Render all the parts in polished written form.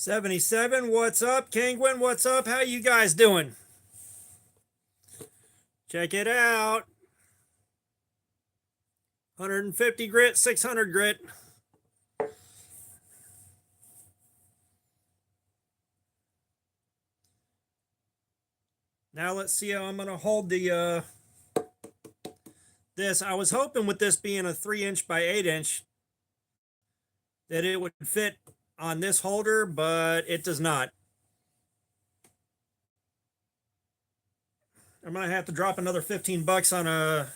77, what's up? Kingwin, what's up? How you guys doing? Check it out. 150 grit, 600 grit. Now let's see how I'm going to hold the this. I was hoping with this being a 3" by 8" that it would fit on this holder, but it does not. I'm going to have to drop another 15 bucks on a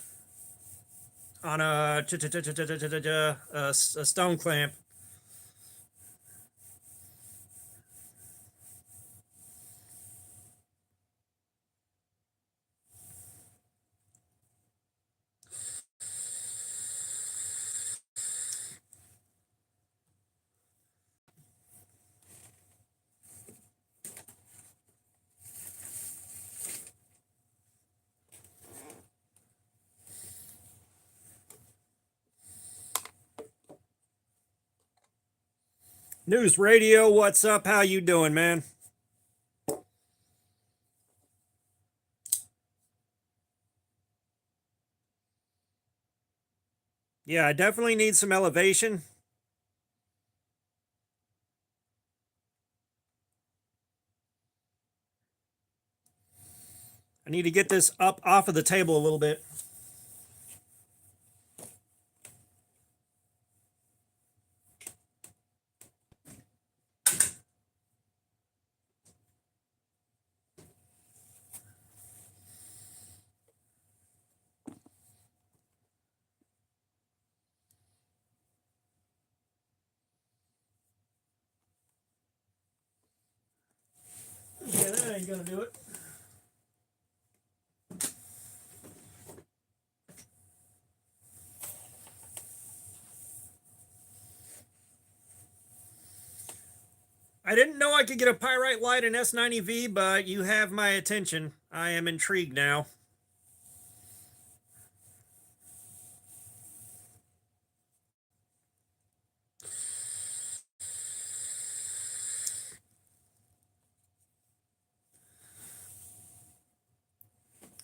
stone clamp. News Radio, what's up? How you doing, man? Yeah, I definitely need some elevation. I need to get this up off of the table a little bit. Yeah, that ain't gonna do it. I didn't know I could get a pyrite light in S90V, but you have my attention. I am intrigued now.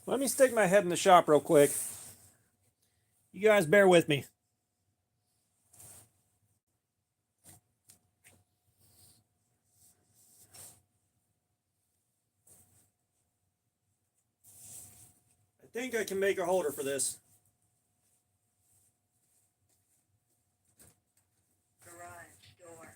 Let me stick my head in the shop real quick. You guys bear with me. I think I can make a holder for this. Garage door.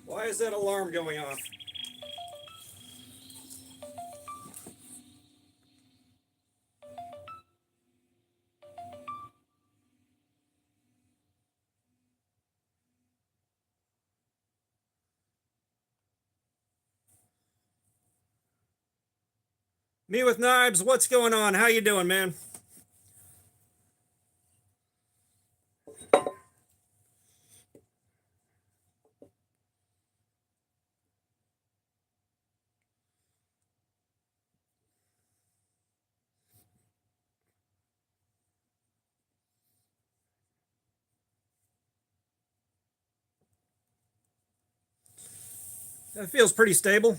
Why is that alarm going off? Me with Knives, what's going on? How you doing, man? That feels pretty stable.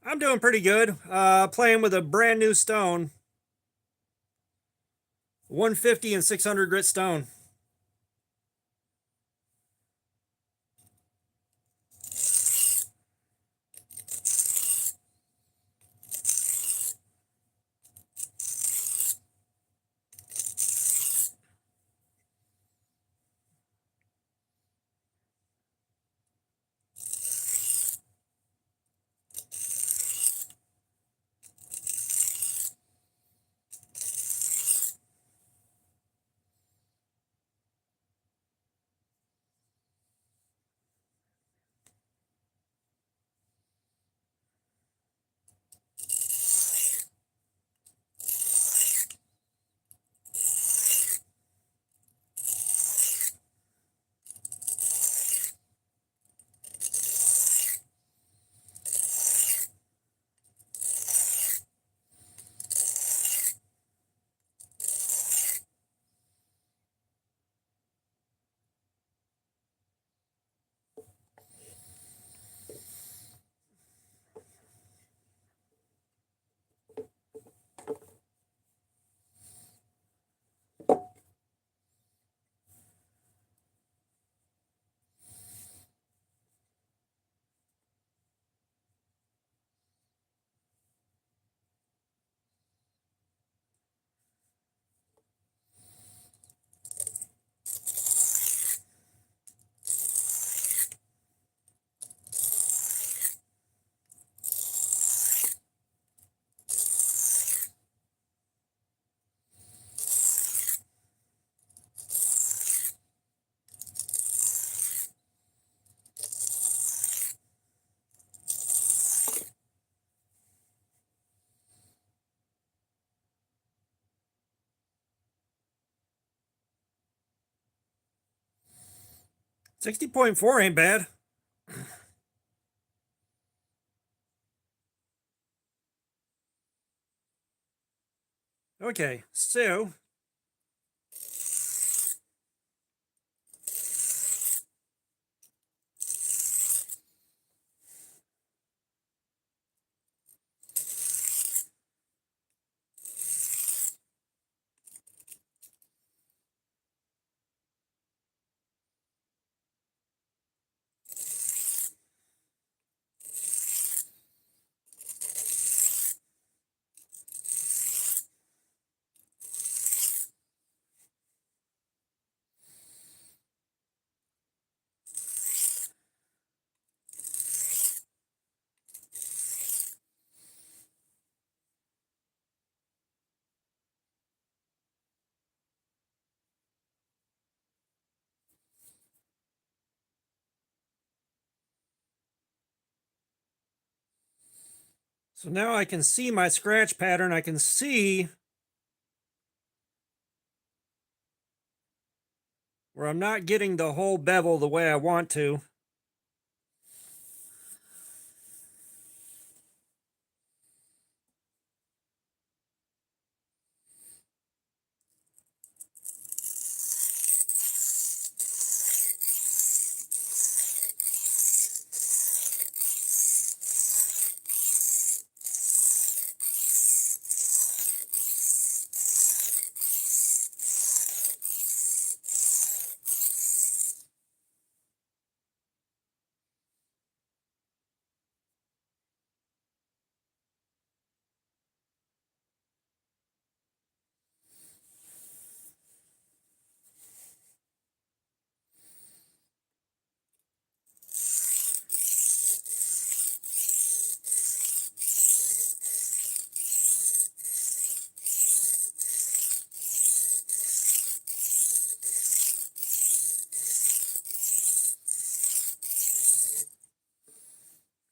I'm doing pretty good. Playing with a brand new stone. 150 and 600 grit stone. $60.4 ain't bad. Okay, so now I can see my scratch pattern. I can see where I'm not getting the whole bevel the way I want to.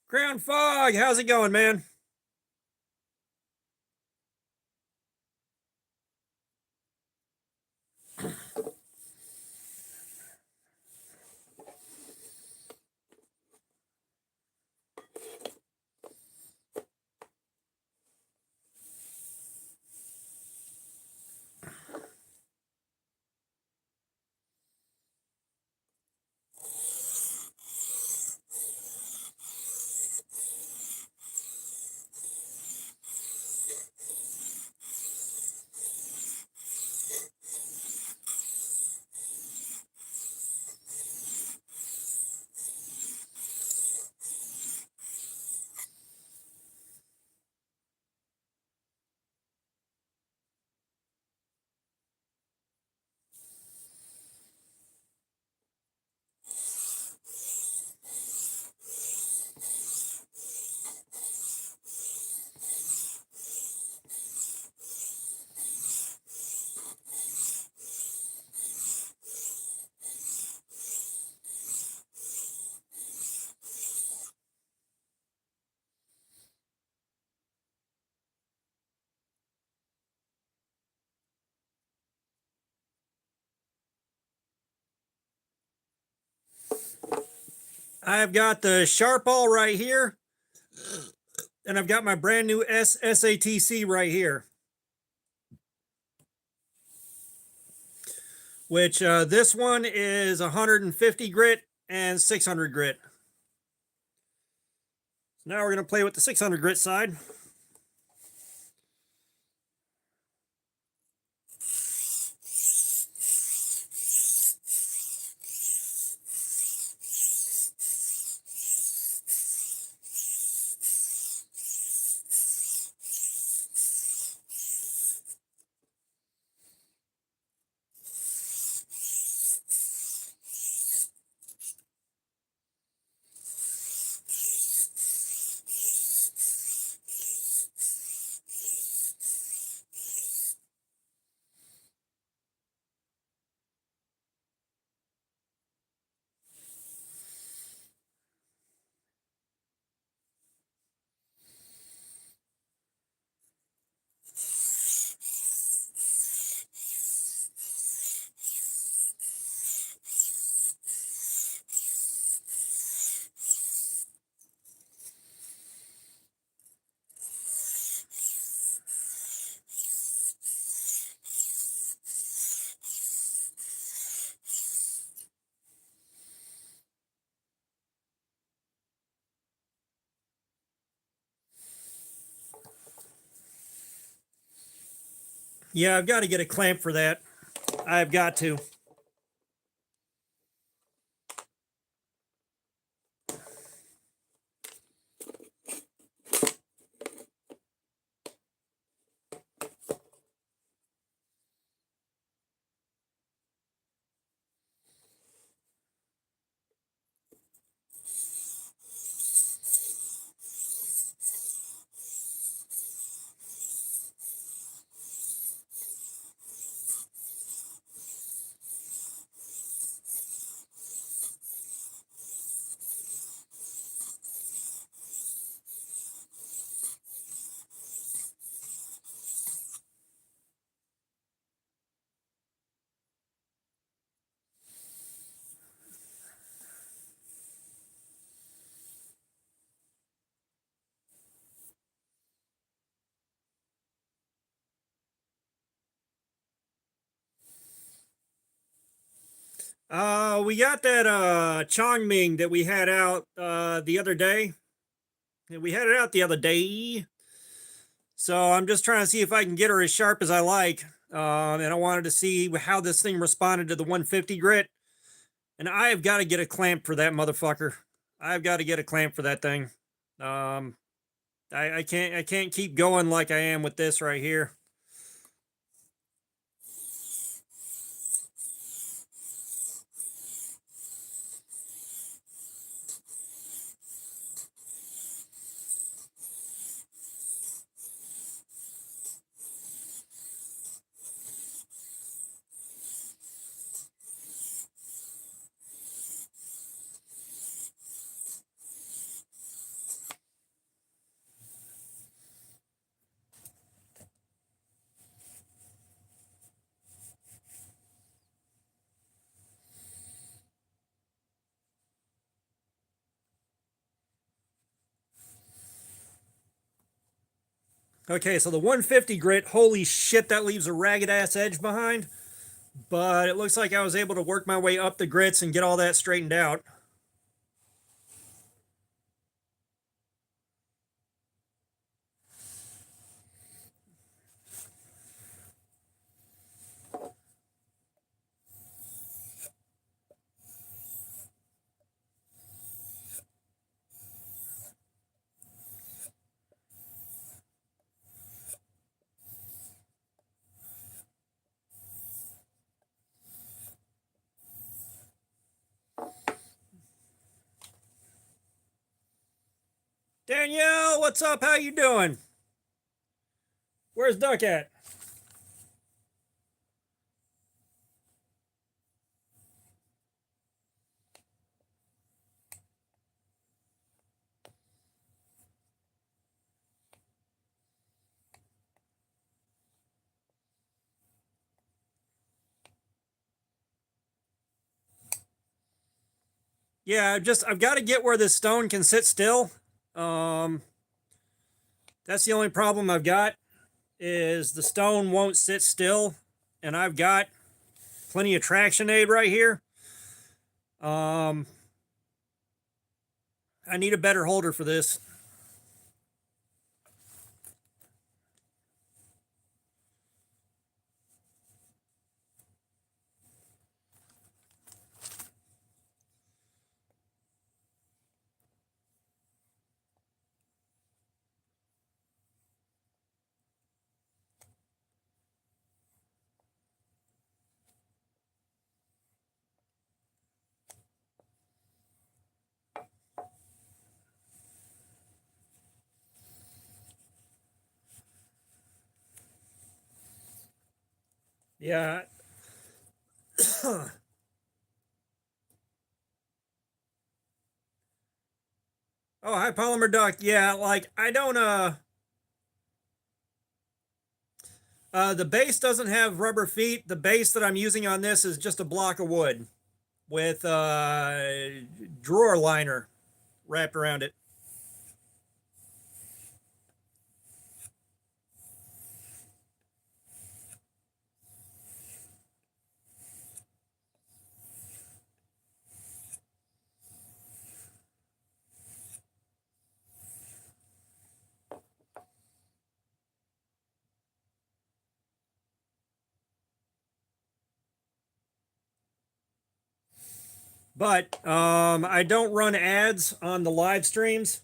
Crown Fog, how's it going, man? I've got the Sharp All right here, and I've got my brand new SATC right here, which this one is 150 grit and 600 grit. Now we're going to play with the 600 grit side. Yeah, I've got to get a clamp for that. I've got to. We got that Chongming that we had out the other day. We had it out the other day. So I'm just trying to see if I can get her as sharp as I like. And I wanted to see how this thing responded to the 150 grit. And I have got to get a clamp for that motherfucker. I've got to get a clamp for that thing. I can't keep going like I am with this right here. Okay, so the 150 grit, holy shit, that leaves a ragged ass edge behind. But it looks like I was able to work my way up the grits and get all that straightened out. Danielle, what's up? How you doing? Where's Duck at? Yeah, I've got to get where this stone can sit still. That's the only problem I've got is the stone won't sit still, and I've got plenty of traction aid right here. I need a better holder for this. Yeah. Oh, hi, Polymer Duck. Yeah, like I don't the base doesn't have rubber feet. The base that I'm using on this is just a block of wood with drawer liner wrapped around it. But I don't run ads on the live streams.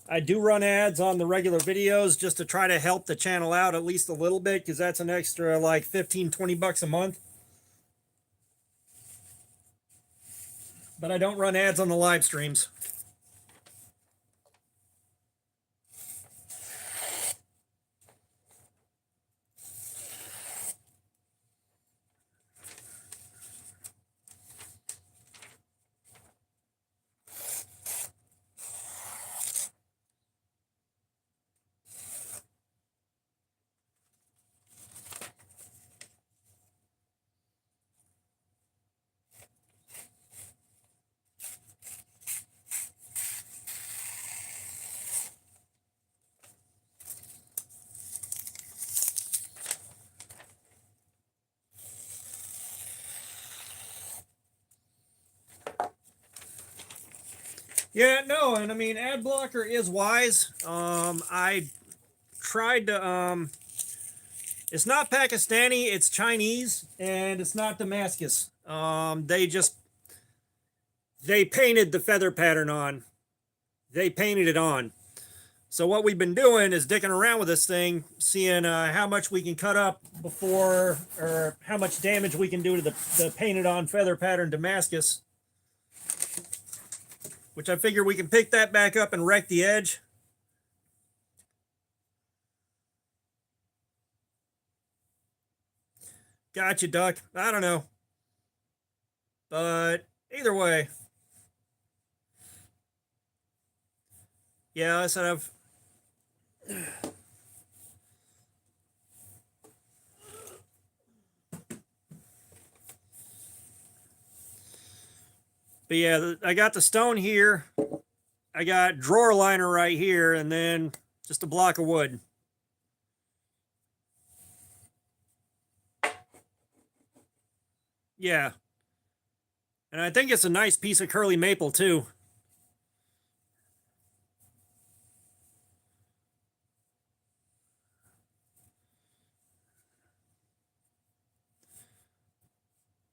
I do run ads on the regular videos just to try to help the channel out at least a little bit because that's an extra like 15-20 bucks a month. But I don't run ads on the live streams. Yeah, no, and I mean ad blocker is wise. I tried to it's not Pakistani, it's Chinese, and it's not Damascus. They painted the feather pattern on. They painted it on. So what we've been doing is dicking around with this thing, seeing how much we can cut up before, or how much damage we can do to the painted on feather pattern Damascus. Which I figure we can pick that back up and wreck the edge. Gotcha, Duck. I don't know. But either way. Yeah, I said I've... But yeah, I got the stone here. I got drawer liner right here, and then Just a block of wood. Yeah. And I think it's a nice piece of curly maple, too.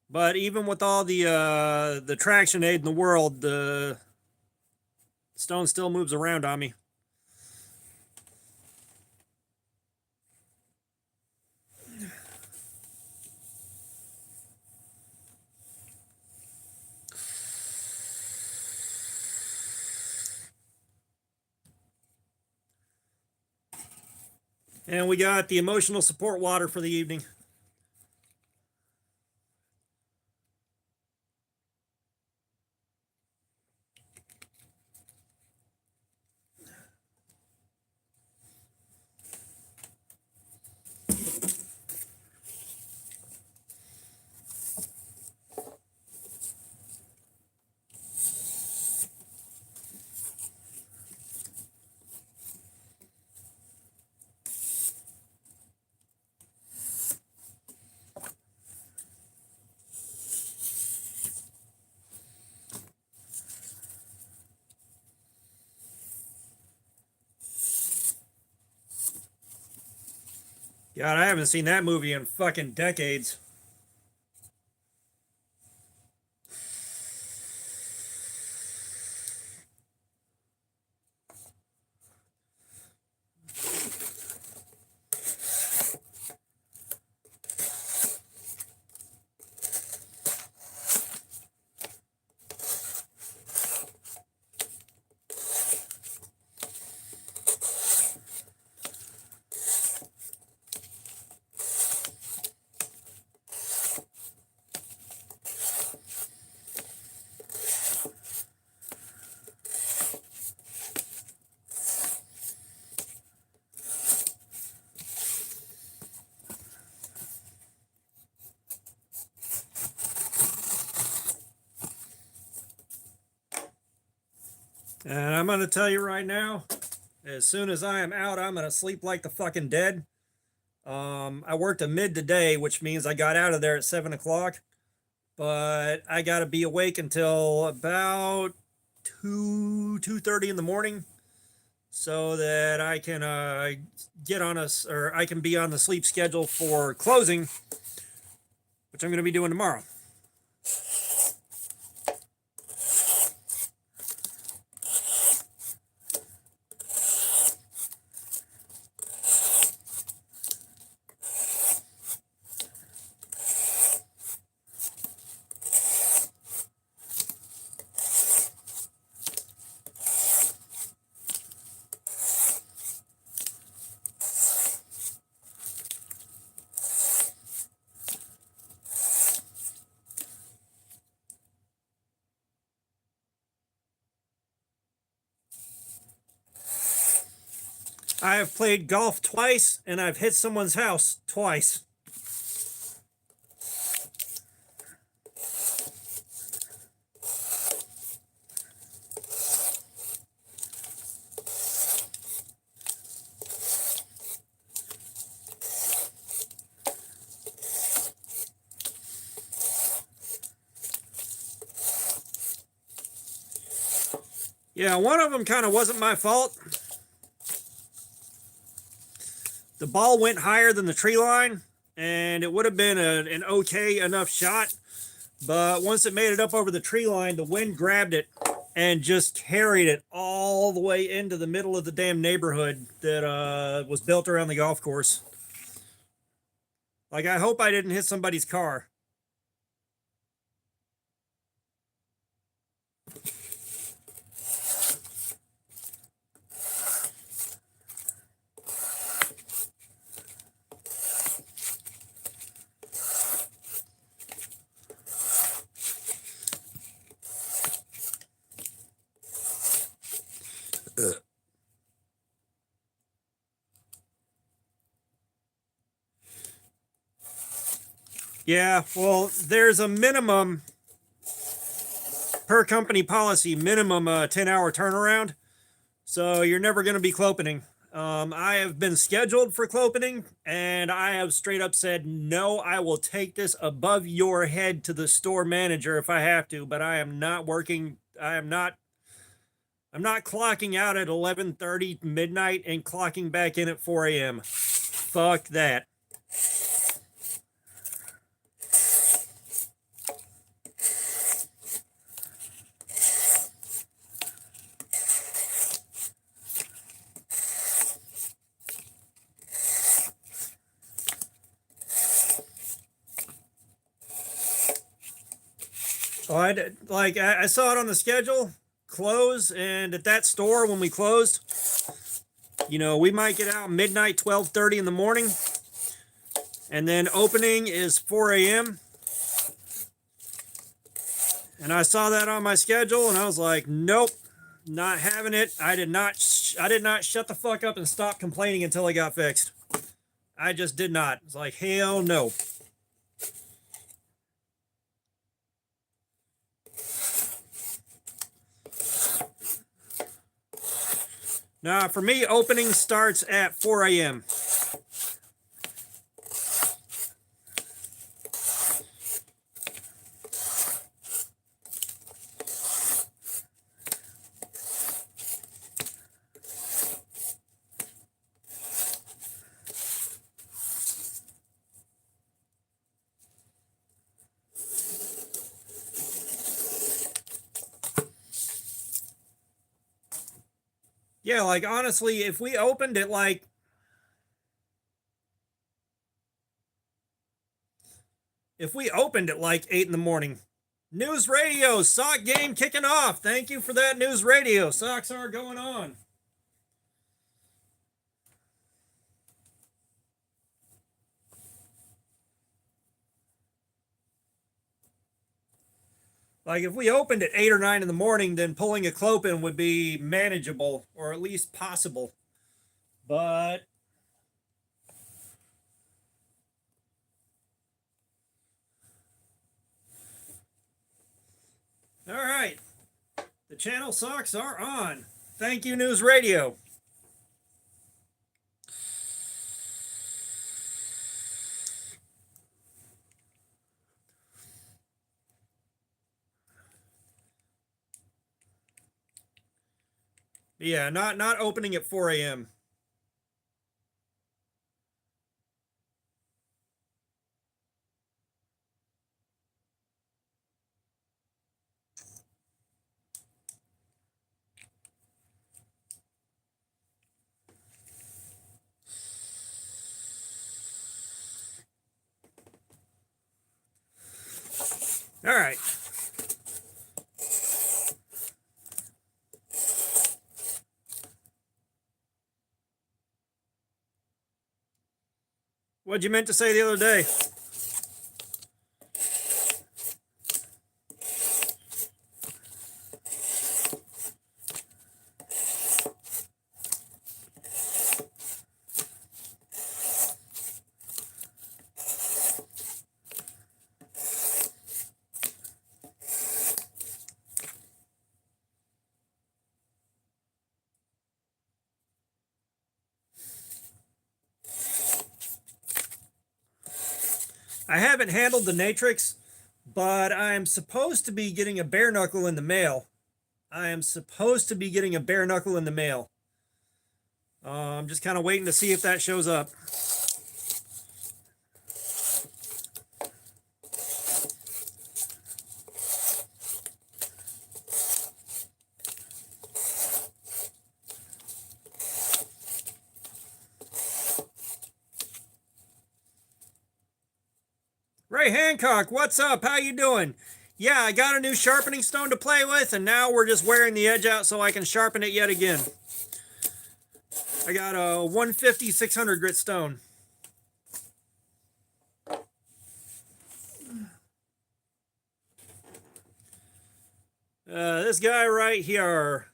But even with all the traction aid in the world, the stone still moves around on me. And we got the emotional support water for the evening. God, I haven't seen that movie in fucking decades. And I'm going to tell you right now, as soon as I am out, I'm going to sleep like the fucking dead. I worked a mid today, which means I got out of there at 7 o'clock. But I got to be awake until about 2:30 in the morning, so that I can get on us, or I can be on the sleep schedule for closing, which I'm going to be doing tomorrow. I have played golf twice, and I've hit someone's house twice. Yeah, one of them kind of wasn't my fault. The ball went higher than the tree line, and it would have been an okay enough shot. But once it made it up over the tree line, the wind grabbed it and just carried it all the way into the middle of the damn neighborhood that was built around the golf course. Like, I hope I didn't hit somebody's car. Yeah, well, there's a minimum per company policy, minimum 10-hour turnaround. So you're never going to be clopening. I have been scheduled for clopening, and I have straight up said, no, I will take this above your head to the store manager if I have to, but I am not working. I'm not clocking out at 11:30 midnight and clocking back in at 4 a.m. Fuck that. Oh, I saw it on the schedule, close, and at that store when we closed, you know, we might get out midnight, 12:30 in the morning, and then opening is 4 a.m. And I saw that on my schedule, and I was like, nope, not having it. I did not shut the fuck up and stop complaining until it got fixed. I just did not. It's like, hell no. Now, for me, opening starts at 4 a.m. Yeah, like honestly, if we opened at like if we opened at like 8 in the morning, News Radio, Sock game kicking off. Thank you for that, News Radio. Socks are going on. Like if we opened at 8 or 9 in the morning, then pulling a clopen would be manageable or at least possible. But all right, the channel socks are on. Thank you, News Radio. Yeah, not opening at 4 a.m. All right. What'd you meant to say the other day? I haven't handled the Natrix, but I'm supposed to be getting a bare knuckle in the mail. I'm I'm just kind of waiting to see if that shows up. Ray Hancock, what's up? How you doing? Yeah, I got a new sharpening stone to play with, and now we're just wearing the edge out so I can sharpen it yet again. I got a 150 600 grit stone. This guy right here.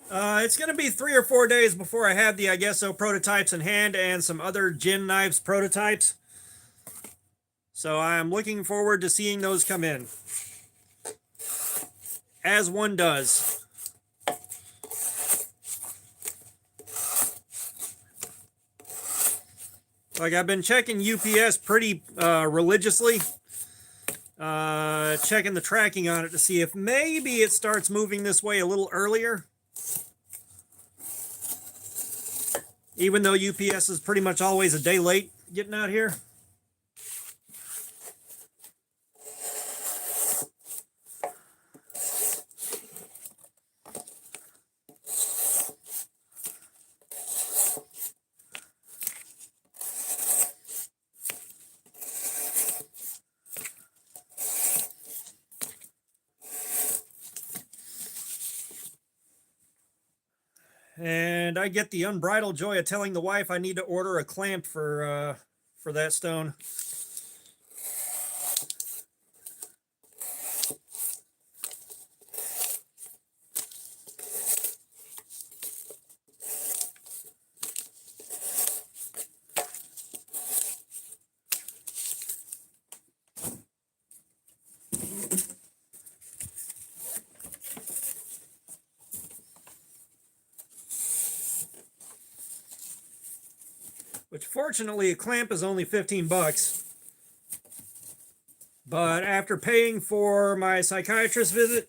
It's going to be 3 or 4 days before I have the IGESO prototypes in hand and some other Jin Knives prototypes. So I'm looking forward to seeing those come in. As one does. Like, I've been checking UPS pretty religiously. Checking the tracking on it to see if maybe it starts moving this way a little earlier. Even though UPS is pretty much always a day late getting out here. And I get the unbridled joy of telling the wife I need to order a clamp for that stone. Which, fortunately, a clamp is only 15 bucks. But after paying for my psychiatrist visit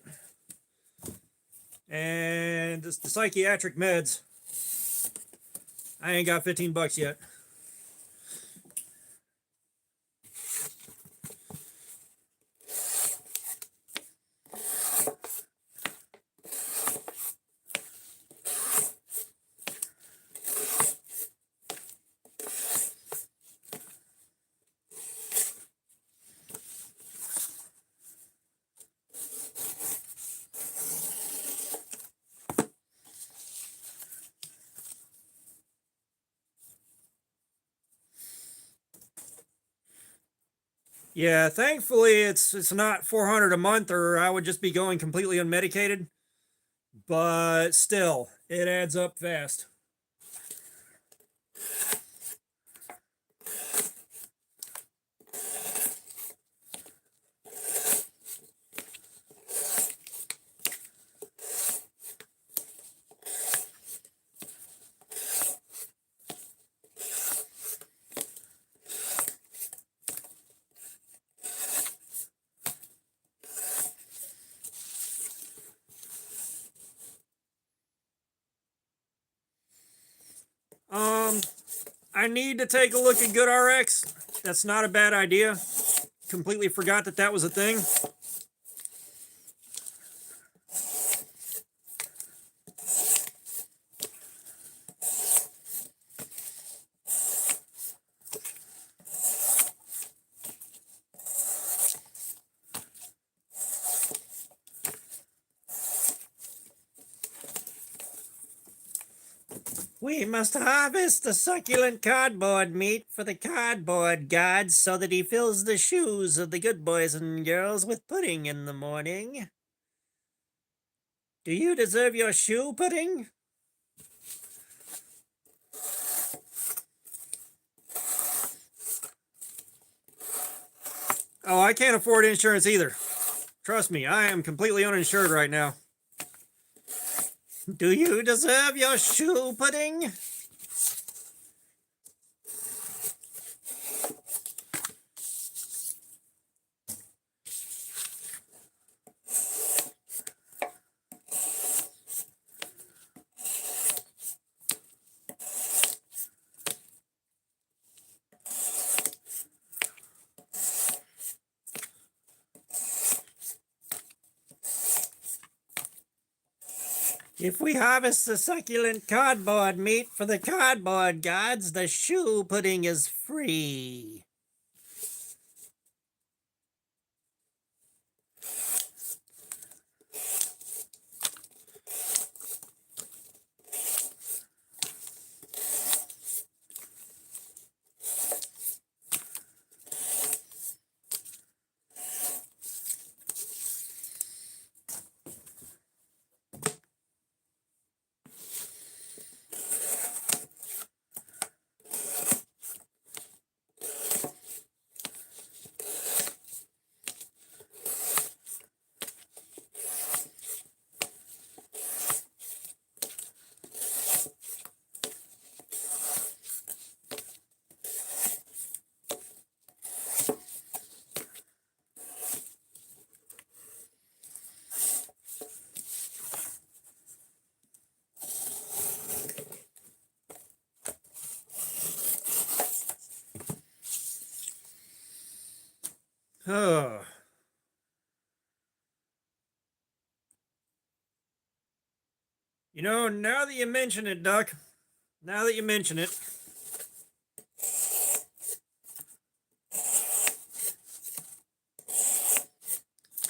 and the psychiatric meds, I ain't got 15 bucks yet. Yeah, thankfully it's not 400 a month, or I would just be going completely unmedicated. But still, it adds up fast. I need to take a look at GoodRx. That's not a bad idea. Completely forgot that that was a thing. We must harvest the succulent cardboard meat for the cardboard god so that he fills the shoes of the good boys and girls with pudding in the morning. Do you deserve your shoe pudding? Oh, I can't afford insurance either. Trust me, I am completely uninsured right now. Do you deserve your shoe pudding? If we harvest the succulent cardboard meat for the cardboard gods, the shoe pudding is free. Oh. You know, now that you mention it, Duck, now that you mention it,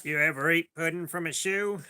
you ever eat pudding from a shoe?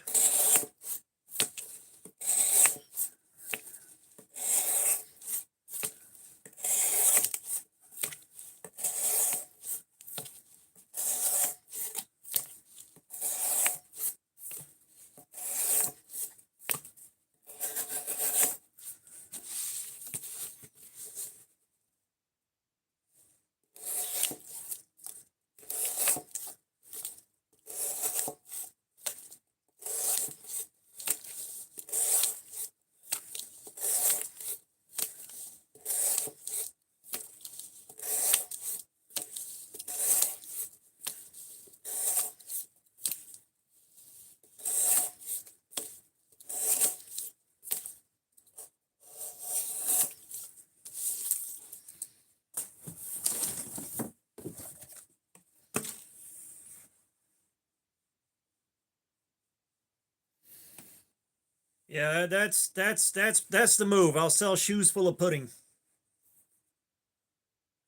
Yeah, that's the move. I'll sell shoes full of pudding.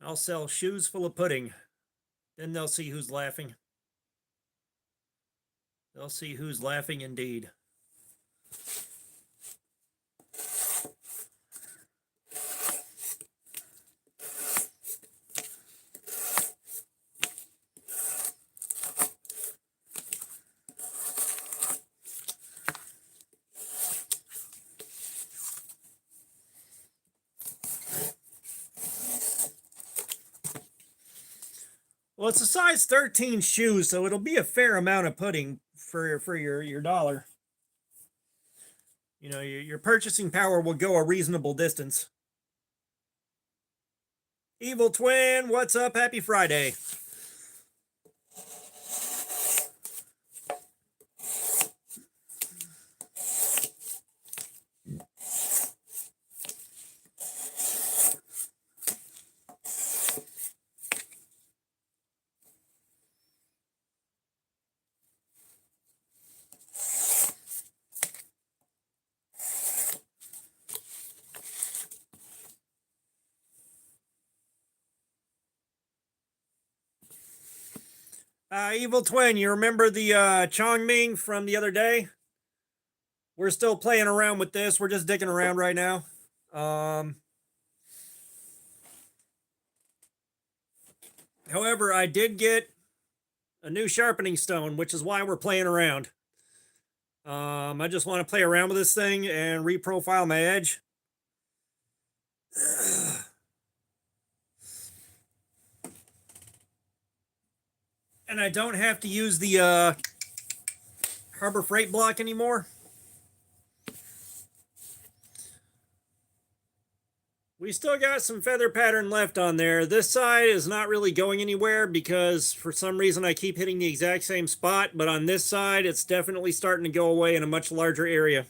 I'll sell shoes full of pudding. Then they'll see who's laughing. They'll see who's laughing indeed. Well, it's a size 13 shoe, so it'll be a fair amount of pudding for your dollar. You know, your purchasing power will go a reasonable distance. Evil Twin, what's up? Happy Friday. Evil Twin, you remember the Chongming from the other day? We're still playing around with this. We're just digging around right now. However, I did get a new sharpening stone, which is why we're playing around. I just want to play around with this thing and reprofile my edge. And I don't have to use the Harbor Freight block anymore. We still got some feather pattern left on there. This side is not really going anywhere because for some reason I keep hitting the exact same spot, but on this side it's definitely starting to go away in a much larger area.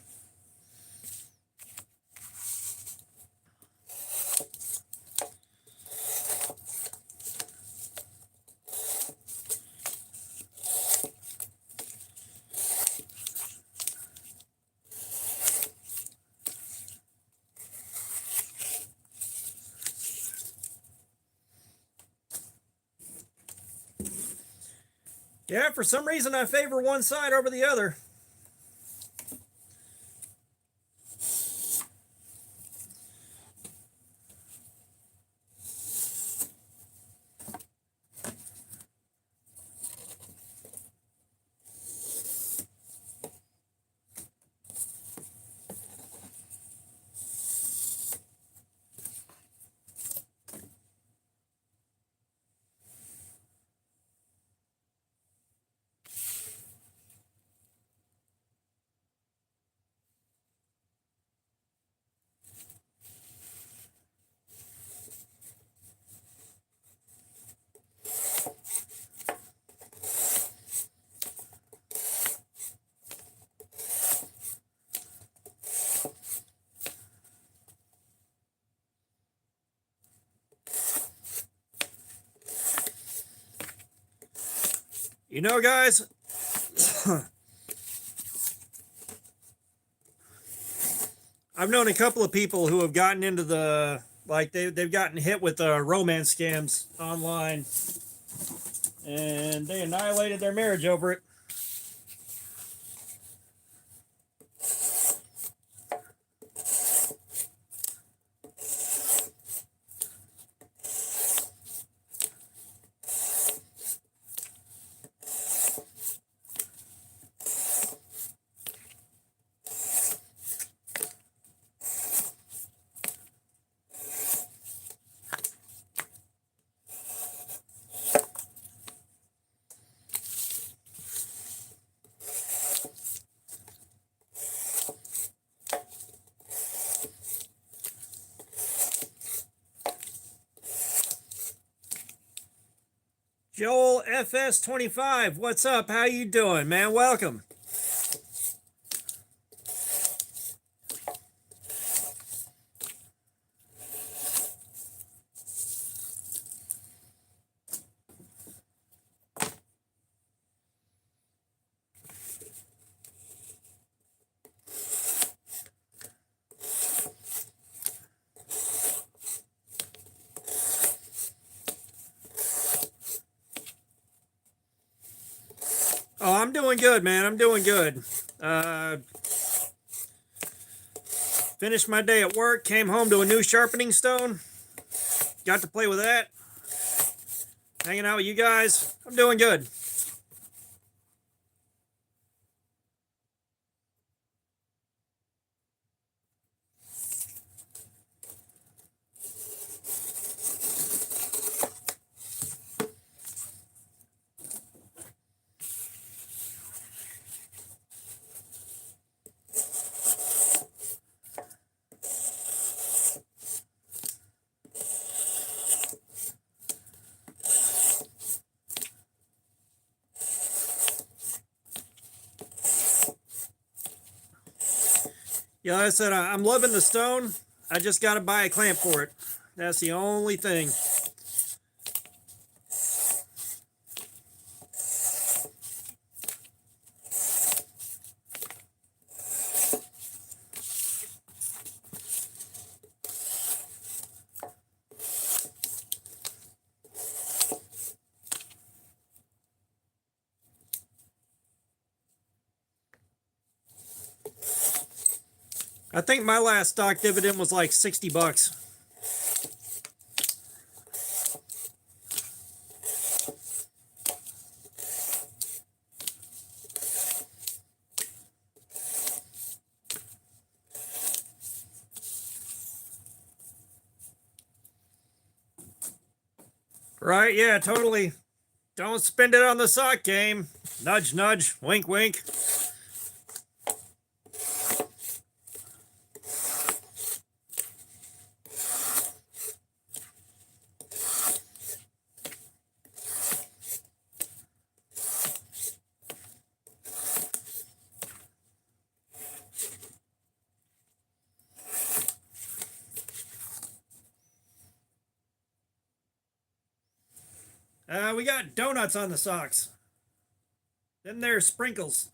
Yeah, for some reason I favor one side over the other. You know, guys, I've known a couple of people who have gotten into they've gotten hit with romance scams online, and they annihilated their marriage over it. Joel FS25, what's up? How you doing, man? Welcome. Oh, I'm doing good, man. I'm doing good. Finished my day at work, came home to a new sharpening stone. Got to play with that. Hanging out with you guys. I'm doing good. Yeah, like I said, I'm loving the stone. I just got to buy a clamp for it. That's the only thing. I think my last stock dividend was like 60 bucks. Right? Yeah, totally. Don't spend it on the sock game. Nudge, nudge, wink, wink. We got donuts on the socks. Then there's sprinkles.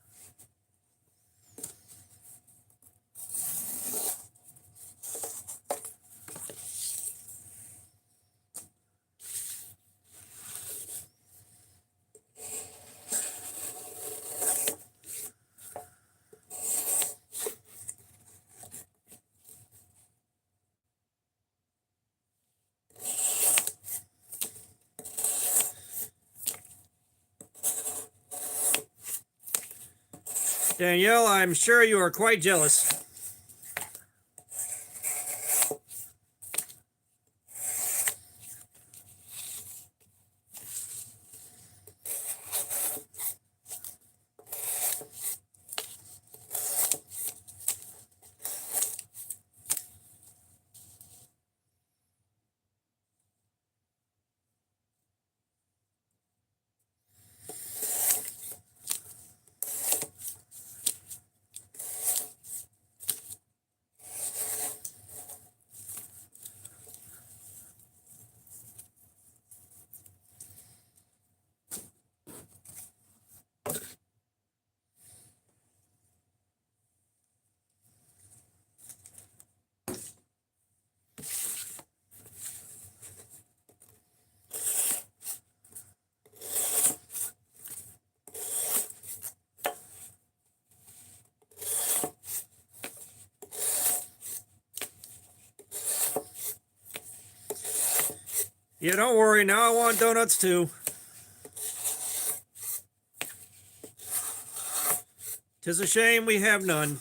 Danielle, I'm sure you are quite jealous. Yeah, don't worry. Now I want donuts too. Tis a shame we have none.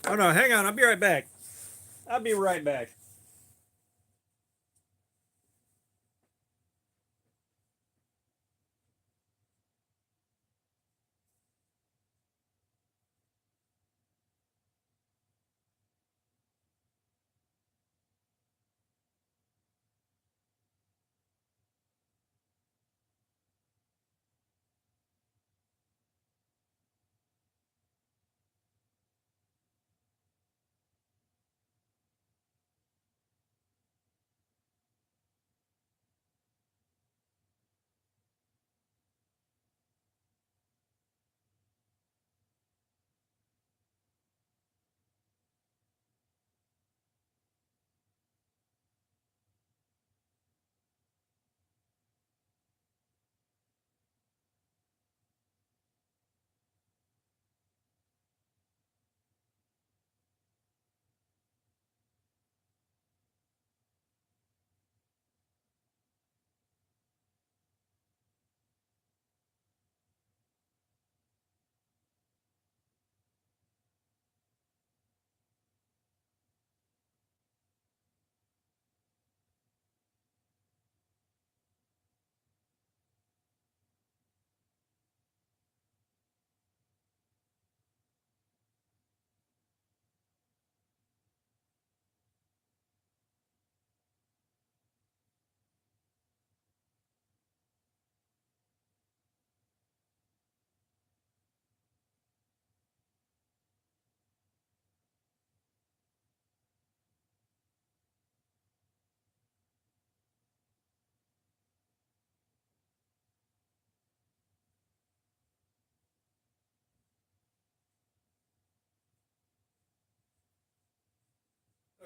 Oh no, hang on. I'll be right back. I'll be right back.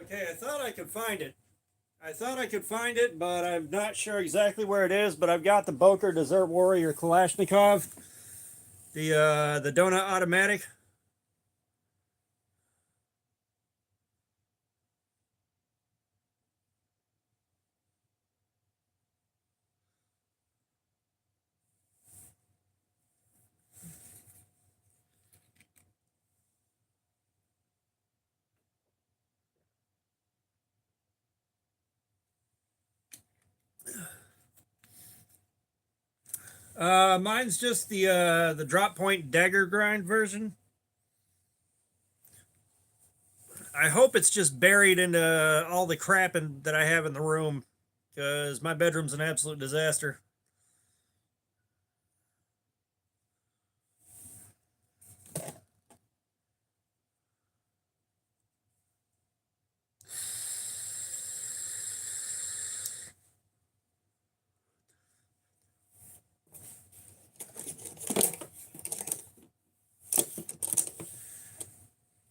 Okay, I thought I could find it. I thought I could find it, but I'm not sure exactly where it is. But I've got the Boker Desert Warrior Kalashnikov, the donut automatic. Mine's just the drop point dagger grind version. I hope it's just buried into all the crap that I have in the room, because my bedroom's an absolute disaster.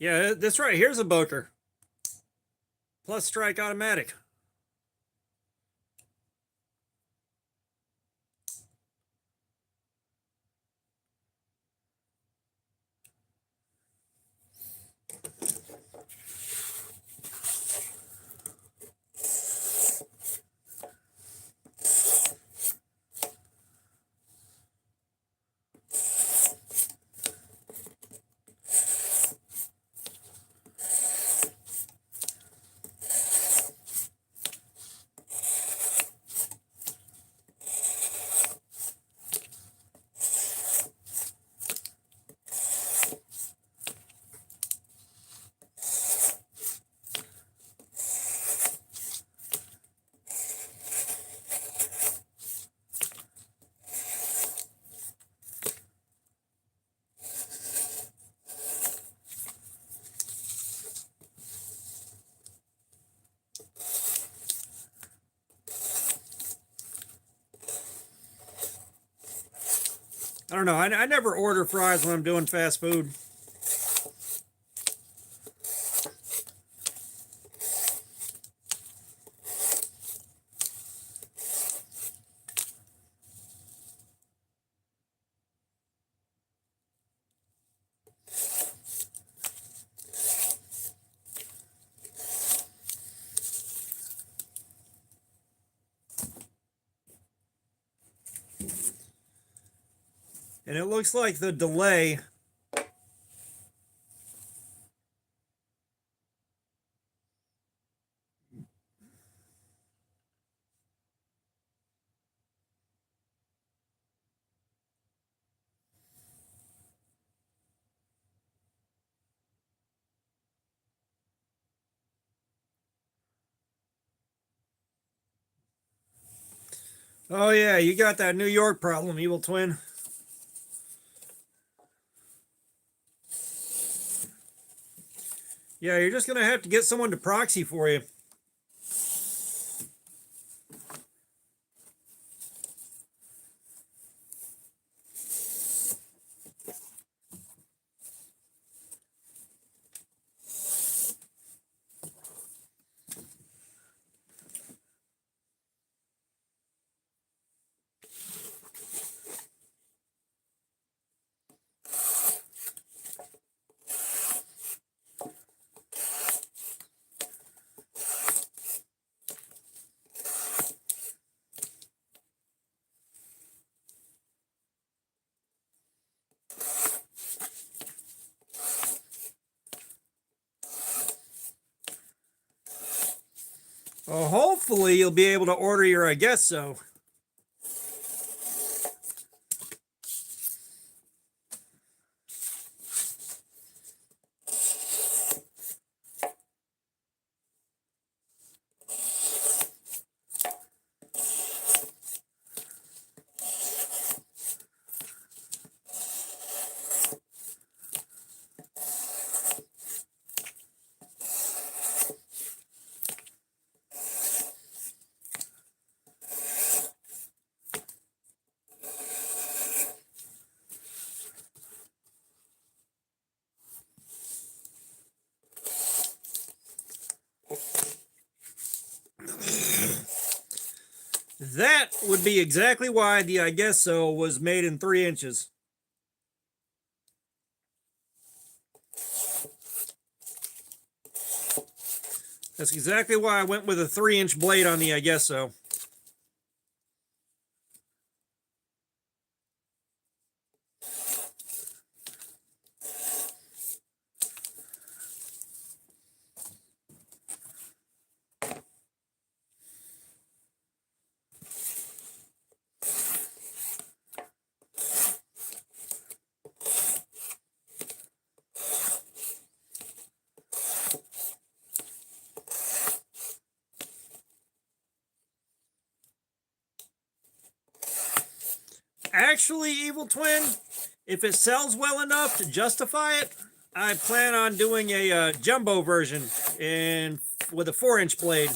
Yeah, that's right. Here's a Boker plus strike automatic. I don't know. I never order fries when I'm doing fast food. And it looks like the delay Oh yeah, you got that New York problem, Evil Twin. Yeah, you're just gonna have to get someone to proxy for you. Well, hopefully you'll be able to order your I guess so. That would be exactly why the I guess so was made in 3 inches. That's exactly why I went with a 3-inch blade on the I guess so. Actually, Evil Twin, if it sells well enough to justify it, I plan on doing a jumbo version and with a 4-inch blade.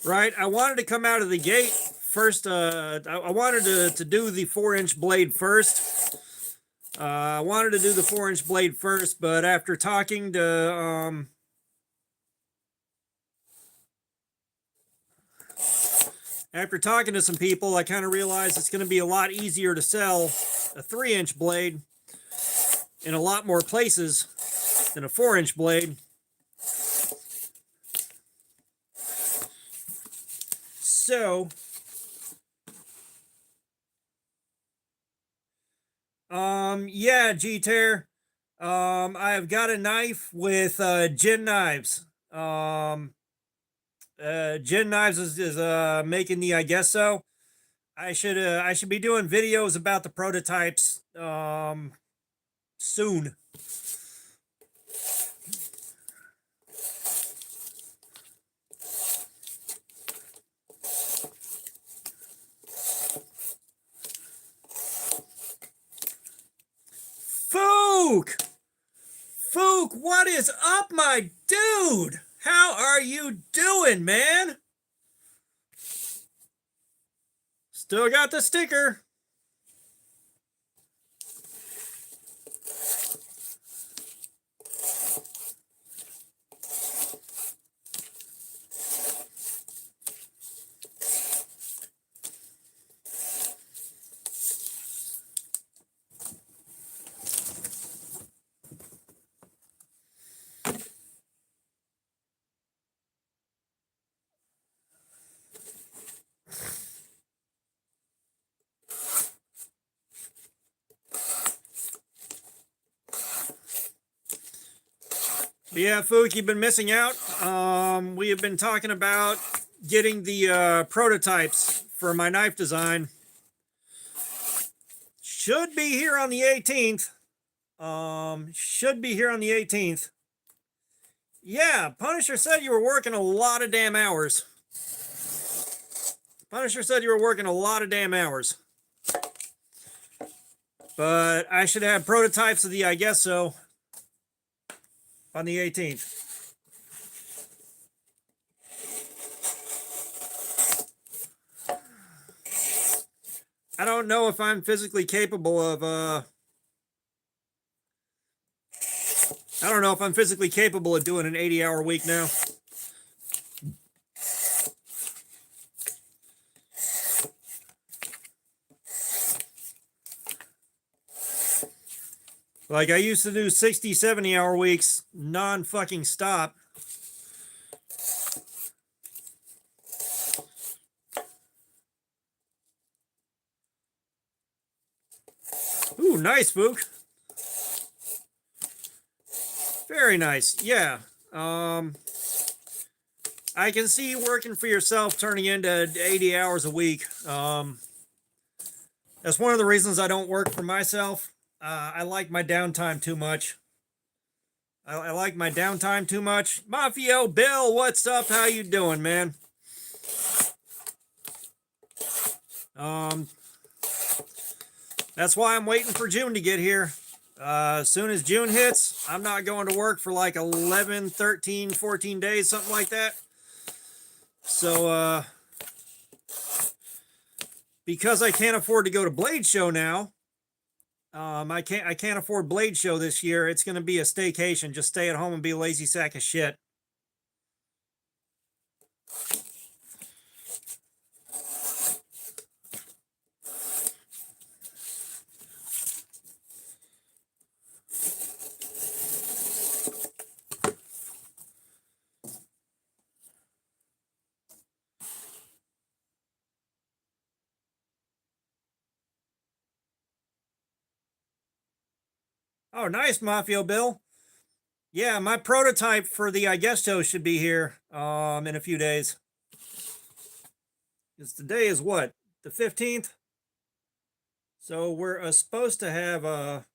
Right, I wanted to come out of the gate first. I wanted to do the 4-inch blade first. I wanted to do the 4-inch blade first, but after talking to some people, I kind of realized it's going to be a lot easier to sell a 3-inch blade in a lot more places than a 4-inch blade. So, yeah, G-Tear. I've got a knife with Gin Knives. Gin Knives is making the I guess so. I should be doing videos about the prototypes soon. Fook! Fook, what is up, my dude? How are you doing, man? Still got the sticker. But yeah, Fook, you've been missing out. We have been talking about getting the prototypes for my knife design. Should be here on the 18th. Should be here on the 18th. Yeah, Punisher said you were working a lot of damn hours. Punisher said you were working a lot of damn hours. But I should have prototypes of the I guess so on the 18th. I don't know if I'm physically capable of I don't know if I'm physically capable of doing an 80-hour week now. Like I used to do 60, 70-hour weeks non-fucking stop. Ooh, nice, Fook. Very nice. Yeah. I can see you working for yourself turning into 80 hours a week. That's one of the reasons I don't work for myself. I like my downtime too much. I like my downtime too much. Mafia Bill, what's up? How you doing, man? That's why I'm waiting for June to get here. As soon as June hits, I'm not going to work for like 11, 13, 14 days, something like that. So, because I can't afford to go to Blade Show now, I can't afford Blade Show this year. It's going to be a staycation. Just stay at home and be a lazy sack of shit. Oh, nice, Mafia Bill. Yeah, my prototype for the I guess so should be here in a few days. Because today is what? The 15th? So we're supposed to have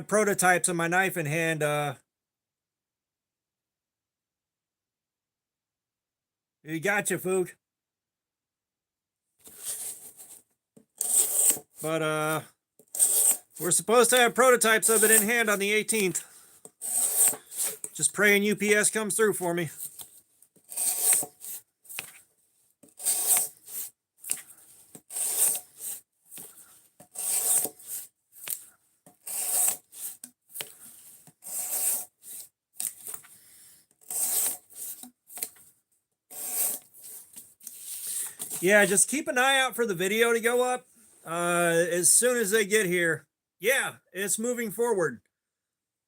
prototypes of my knife in hand you gotcha, Fook. But we're supposed to have prototypes of it in hand on the 18th. Just praying UPS comes through for me. Yeah, just keep an eye out for the video to go up as soon as they get here. Yeah, it's moving forward.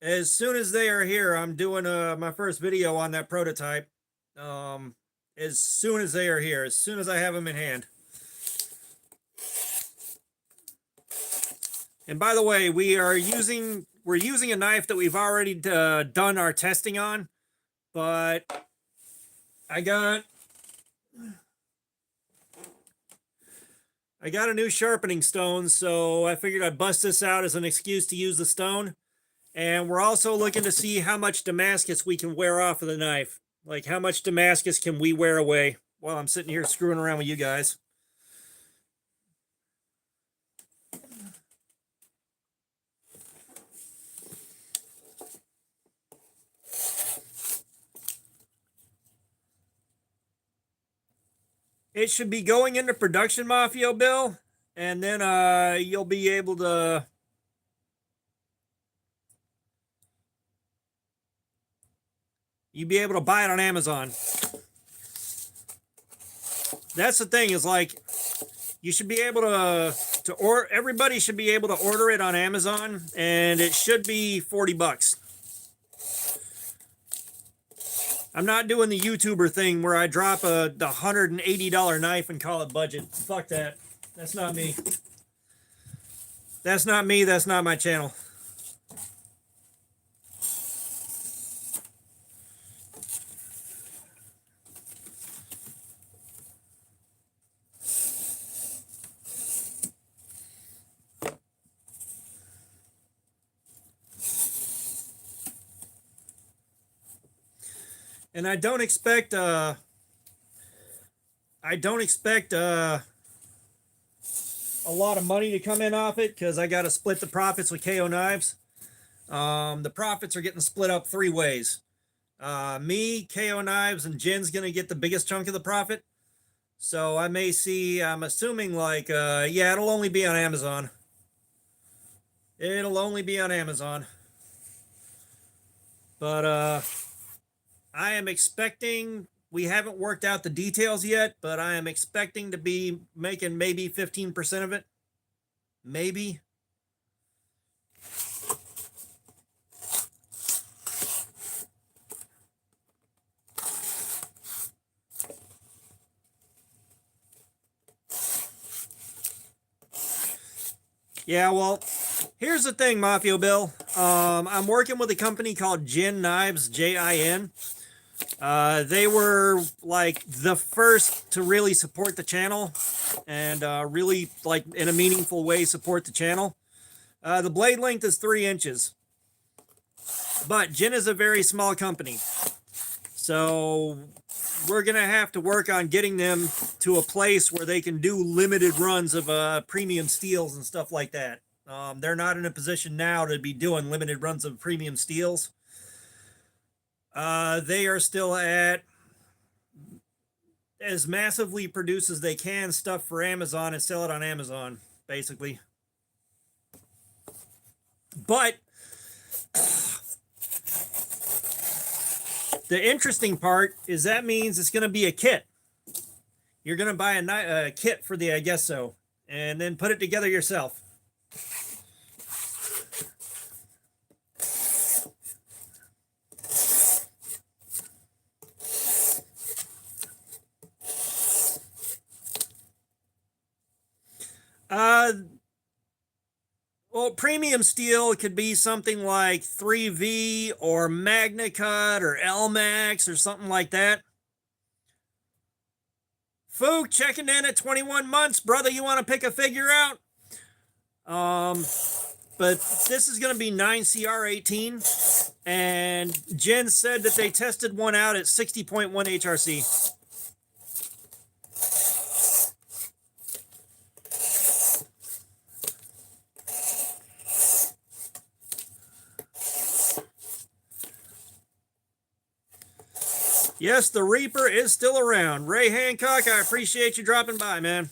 As soon as they are here, I'm doing my first video on that prototype. As soon as they are here, as soon as I have them in hand. And by the way, we're using a knife that we've already done our testing on, but I got I got a new sharpening stone, so I figured I'd bust this out as an excuse to use the stone. And we're also looking to see how much Damascus we can wear off of the knife. Like, how much Damascus can we wear away while I'm sitting here screwing around with you guys. It should be going into production, Mafia Bill, and then you'll be able to buy it on Amazon. That's the thing, is like, you should be able to order, everybody should be able to order it on Amazon, and it should be $40. I'm not doing the YouTuber thing where I drop the $180 knife and call it budget. Fuck that. That's not me. That's not me. That's not my channel. And I don't expect a lot of money to come in off it, because I got to split the profits with KO Knives. The profits are getting split up 3 ways. Me, KO Knives, and Jen's gonna get the biggest chunk of the profit. So I may see, I'm assuming, like, yeah, it'll only be on Amazon. It'll only be on Amazon. But I am expecting, we haven't worked out the details yet, but I am expecting to be making maybe 15% of it. Maybe. Yeah, well, here's the thing, Mafia Bill. I'm working with a company called Jin Knives, Jin. They were like the first to really support the channel, and really, like, in a meaningful way, support the channel. The blade length is 3 inches, but Jin is a very small company, so we're gonna have to work on getting them to a place where they can do limited runs of premium steels and stuff like that. They're not in a position now to be doing limited runs of premium steels. They are still at as massively produce as they can stuff for Amazon and sell it on Amazon, basically. But the interesting part is that means it's going to be a kit. You're going to buy a kit for the I guess so, and then put it together yourself. Well, premium steel could be something like 3V or MagnaCut or LMAX or something like that. Fook checking in at 21 months, brother. You want to pick a figure out? But this is going to be 9CR18, and Jen said that they tested one out at 60.1 HRC. Yes, the Reaper is still around. Ray Hancock, I appreciate you dropping by, man.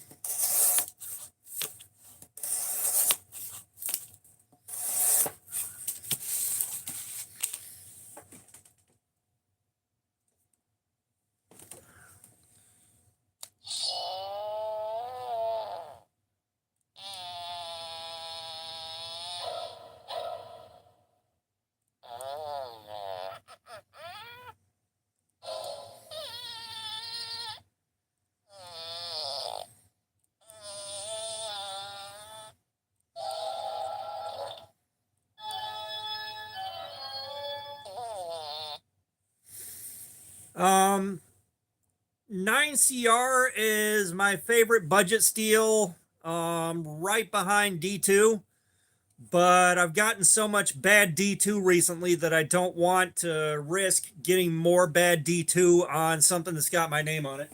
Um, 9CR is my favorite budget steel. right behind D2. But I've gotten so much bad D2 recently that I don't want to risk getting more bad D2 on something that's got my name on it.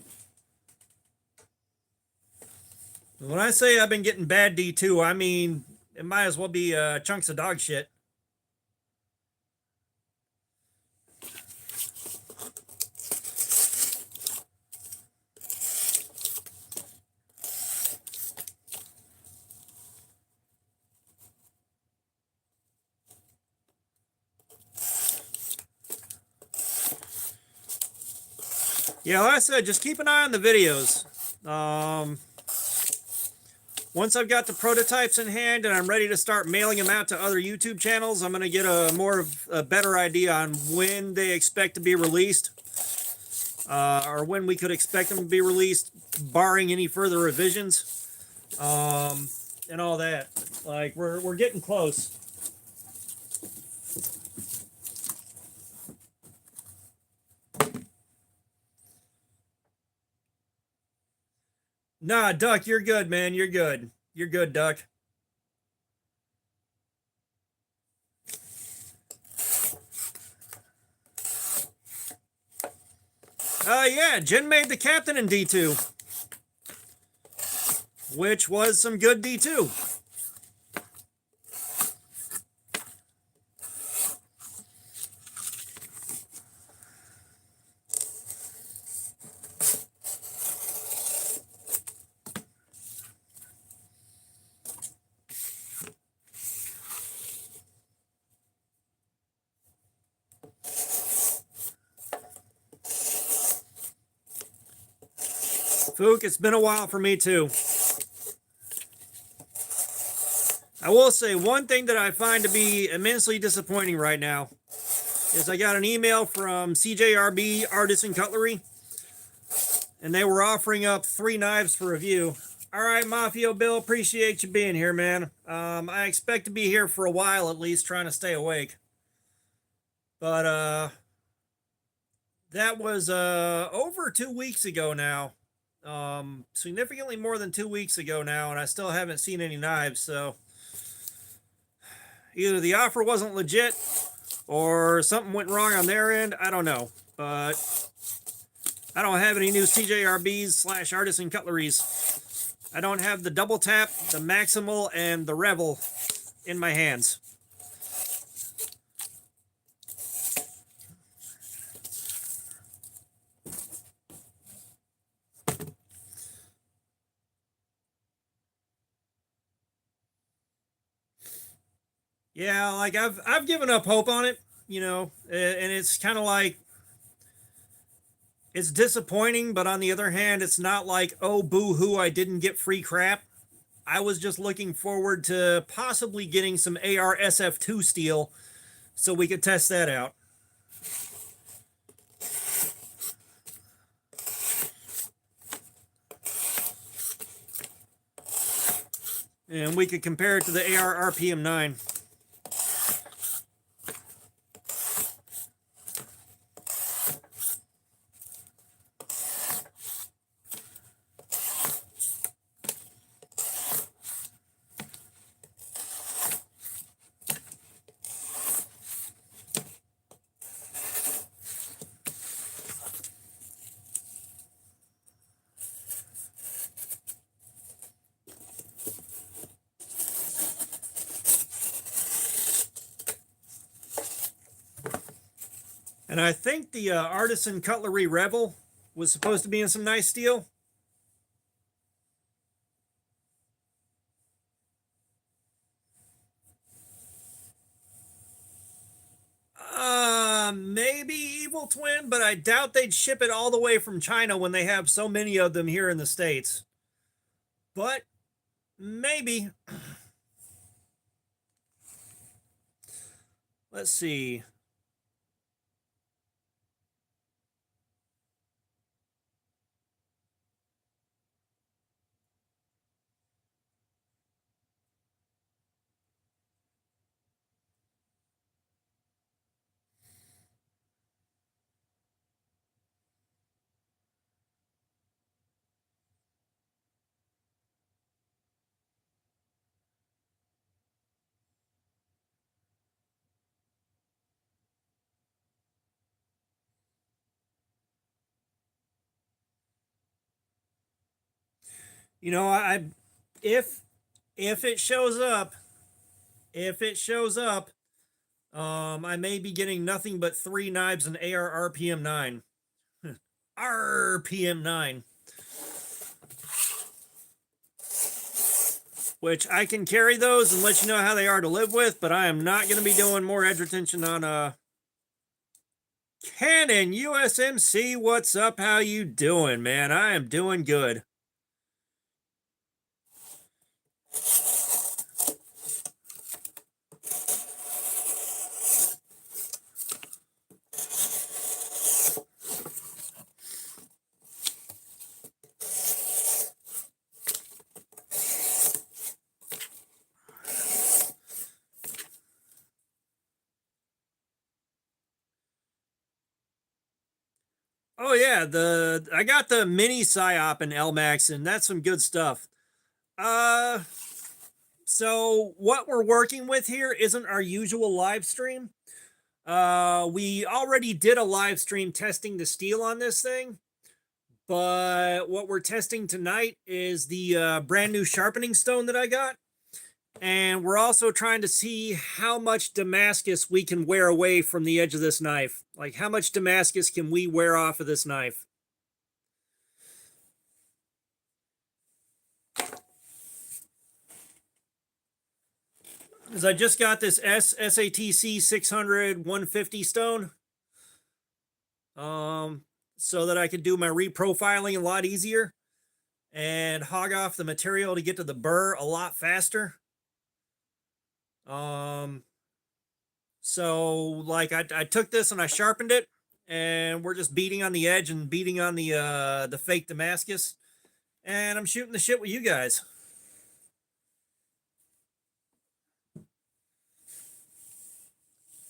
When I say I've been getting bad D2, I mean it might as well be chunks of dog shit. Yeah, like I said, just keep an eye on the videos. Once I've got the prototypes in hand and I'm ready to start mailing them out to other YouTube channels, I'm going to get a better idea on when they expect to be released, or when we could expect them to be released, barring any further revisions, and all that. Like we're getting close. Nah, Duck, you're good, man. You're good. You're good, Duck. Yeah, Jin made the captain in D2, which was some good D2. Fook, it's been a while for me too. I will say one thing that I find to be immensely disappointing right now is I got an email from CJRB Artisan Cutlery, and they were offering up 3 knives for review. All right, Mafia Bill, appreciate you being here, man. I expect to be here for a while at least, trying to stay awake. But that was over 2 weeks ago now. Significantly more than 2 weeks ago now, and I still haven't seen any knives, so either the offer wasn't legit or something went wrong on their end. I don't know, but I don't have any new CJRBs / Artisan Cutleries. I don't have the Double Tap, the Maximal, and the Revel in my hands. Yeah, like I've given up hope on it, you know, and it's kind of like it's disappointing, but on the other hand, it's not like, oh, boo hoo, I didn't get free crap. I was just looking forward to possibly getting some AR SF2 steel so we could test that out. And we could compare it to the AR RPM9. And I think the Artisan Cutlery Revel was supposed to be in some nice steel. Maybe Evil Twin, but I doubt they'd ship it all the way from China when they have so many of them here in the States. But maybe. Let's see. You know, if it shows up, I may be getting nothing but 3 knives and AR RPM 9. RPM 9. Which I can carry those and let you know how they are to live with, but I am not going to be doing more edge retention on Canon USMC. What's up? How you doing, man? I am doing good. Oh yeah, I got the mini psyop in LMAX, and that's some good stuff. So what we're working with here isn't our usual live stream. We already did a live stream testing the steel on this thing, but what we're testing tonight is the brand new sharpening stone that I got. And we're also trying to see how much Damascus we can wear away from the edge of this knife. Like, how much Damascus can we wear off of this knife? Because I just got this SATC 600 150 stone. So that I could do my reprofiling a lot easier and hog off the material to get to the burr a lot faster. So like I took this and I sharpened it, and we're just beating on the edge and beating on the fake Damascus, and I'm shooting the shit with you guys.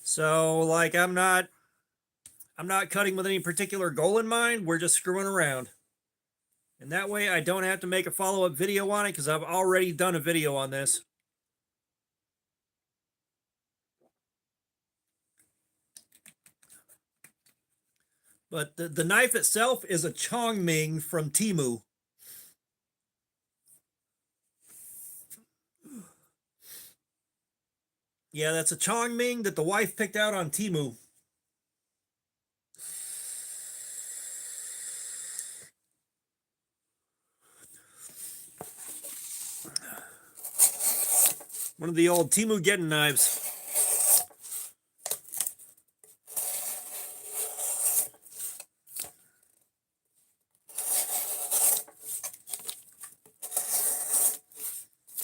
So like I'm not cutting with any particular goal in mind. We're just screwing around. And that way I don't have to make a follow-up video on it, because I've already done a video on this. But the knife itself is a Chongming from Temu. Yeah, that's a Chongming that the wife picked out on Temu. One of the old Temu Geddon knives.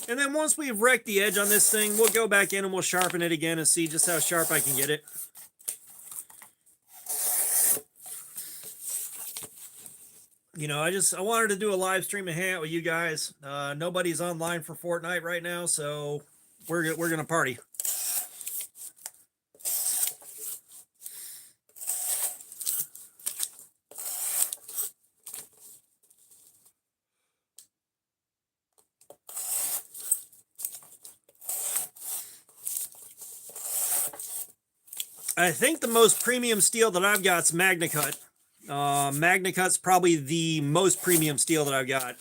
And then once we've wrecked the edge on this thing, we'll go back in and we'll sharpen it again and see just how sharp I can get it. You know, I wanted to do a live stream and hang out with you guys. Nobody's online for Fortnite right now, so we're gonna party. I think the most premium steel that I've got is MagnaCut. MagnaCut's probably the most premium steel that I've got.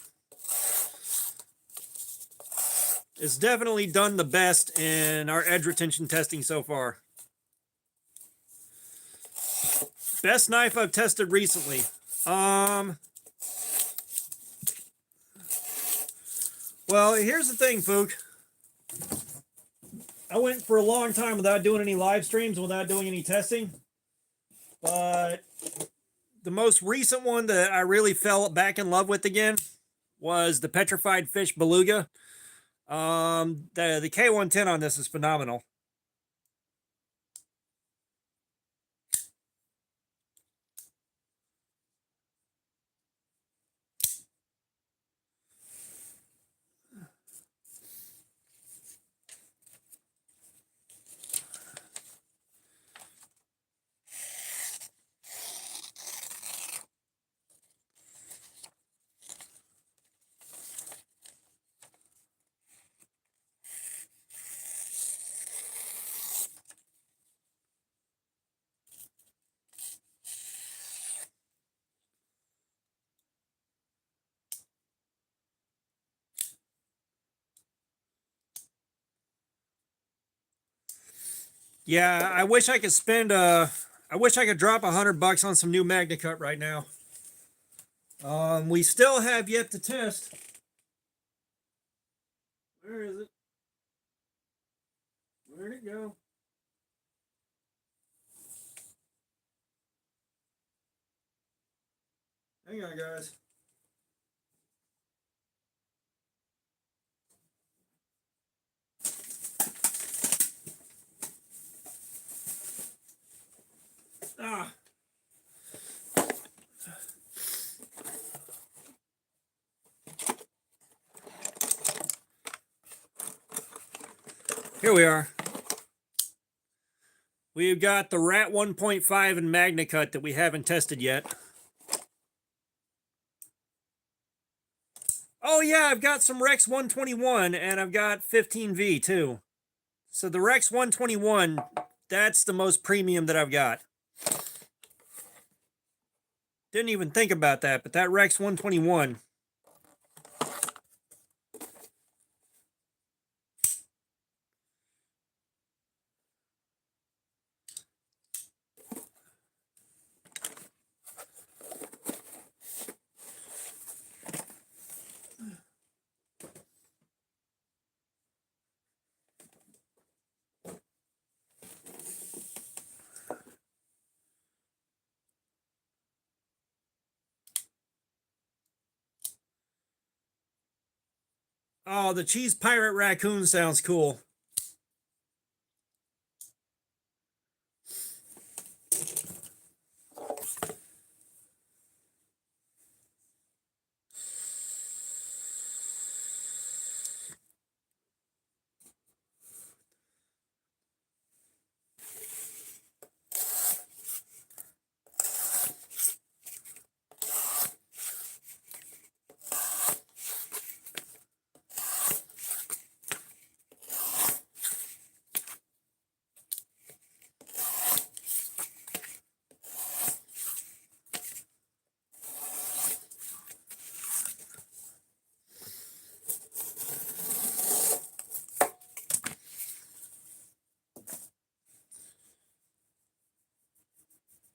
It's definitely done the best in our edge retention testing so far. Best knife I've tested recently. Well, here's the thing, Fook. I went for a long time without doing any live streams, without doing any testing. But the most recent one that I really fell back in love with again was the Petrified Fish Beluga. The K110 on this is phenomenal. Yeah, I wish I could spend I wish I could drop $100 on some new MagnaCut right now. We still have yet to test. Where is it? Where'd it go? Hang on, guys. Ah. Here we are. We've got the Rat 1.5 in MagnaCut that we haven't tested yet. Oh yeah, I've got some Rex 121 and I've got 15V too. So the Rex 121, that's the most premium that I've got. Didn't even think about that, but that Rex 121. Oh, the Cheese Pirate Raccoon sounds cool.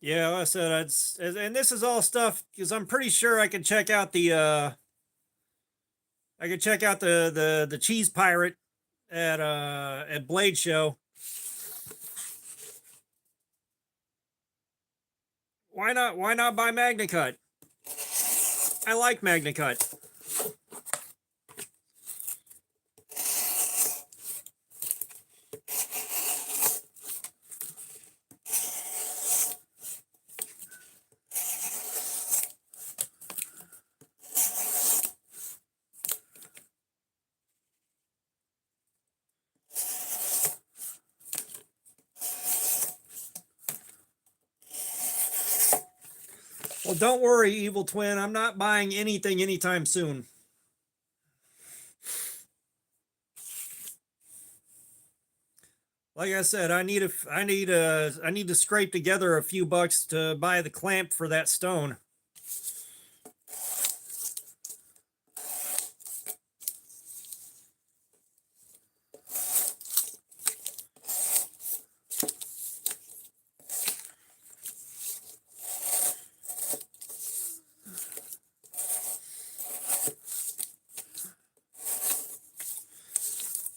Yeah, like I said, and this is all stuff because I'm pretty sure I can check out the I could check out the Cheese Pirate at Blade Show. Why not? Why not buy MagnaCut? I like MagnaCut. Well, don't worry, Evil Twin. I'm not buying anything anytime soon. Like I said, I need to scrape together a few bucks to buy the clamp for that stone.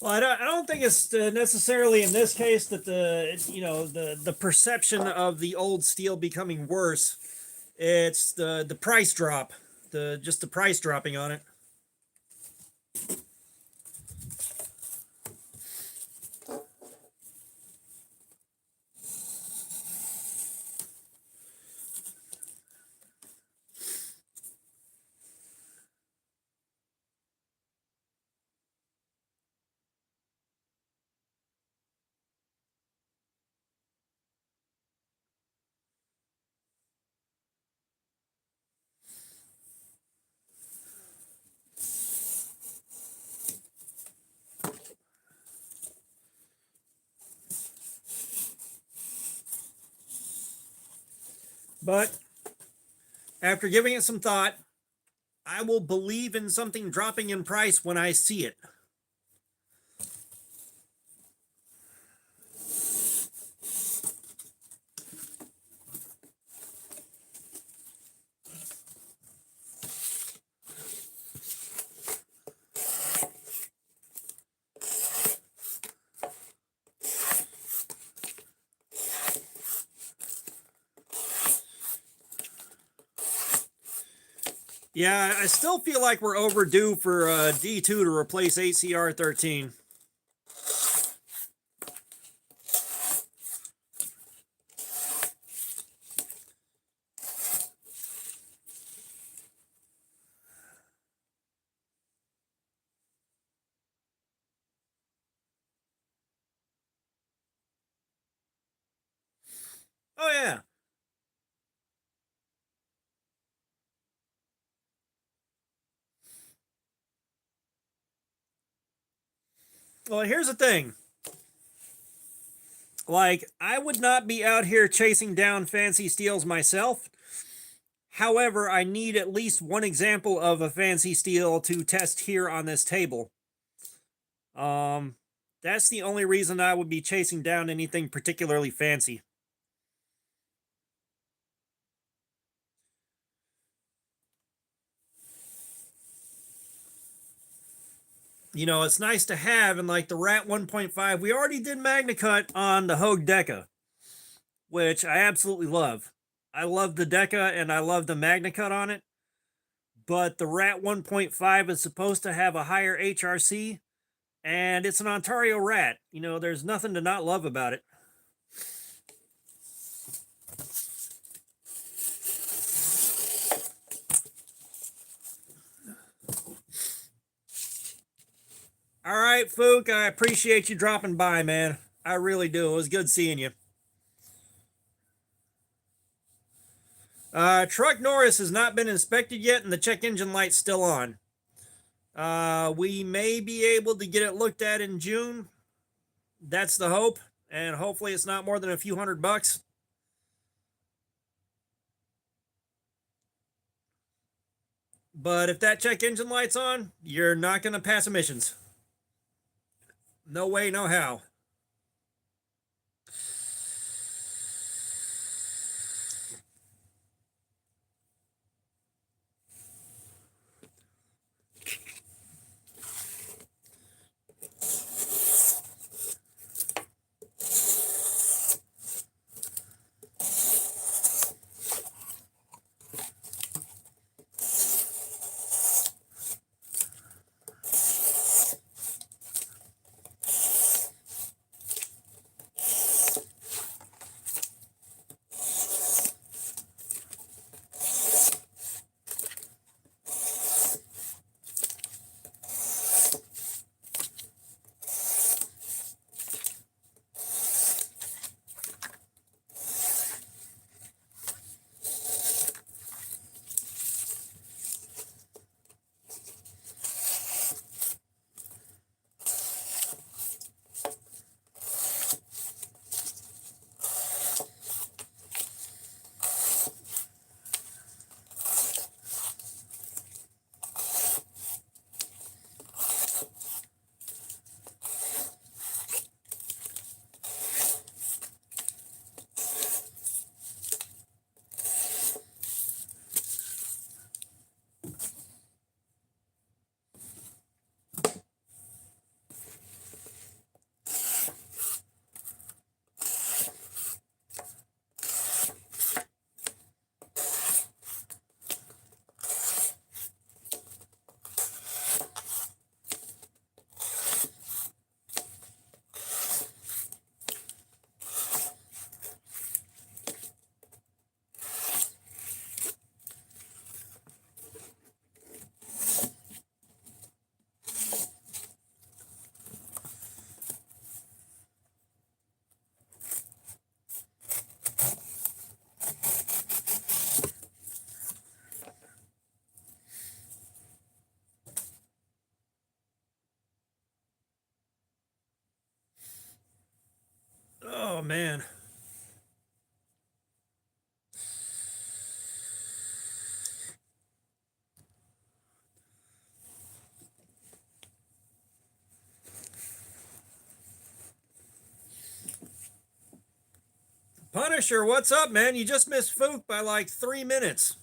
Well, I don't think it's necessarily in this case that the perception of the old steel becoming worse. It's the price drop, just the price dropping on it. But after giving it some thought, I will believe in something dropping in price when I see it. Yeah, I still feel like we're overdue for D2 to replace ACR 13. Oh, yeah. Well, here's the thing. Like, I would not be out here chasing down fancy steels myself. However, I need at least one example of a fancy steel to test here on this table. Um, that's the only reason I would be chasing down anything particularly fancy. You know, it's nice to have in like the Rat 1.5. We already did Magna Cut on the Hogue Deca, which I absolutely love. I love the Deca and I love the Magna Cut on it. But the Rat 1.5 is supposed to have a higher HRC, and it's an Ontario Rat. You know, there's nothing to not love about it. All right, Fook, I appreciate you dropping by, man. I really do. It was good seeing you. Truck Norris has not been inspected yet, and the check engine light's still on. We may be able to get it looked at in June. That's the hope, and hopefully it's not more than a few $100. But if that check engine light's on, you're not going to pass emissions. No way, no how. Oh, man. Punisher, what's up, man? You just missed Fook by like 3 minutes.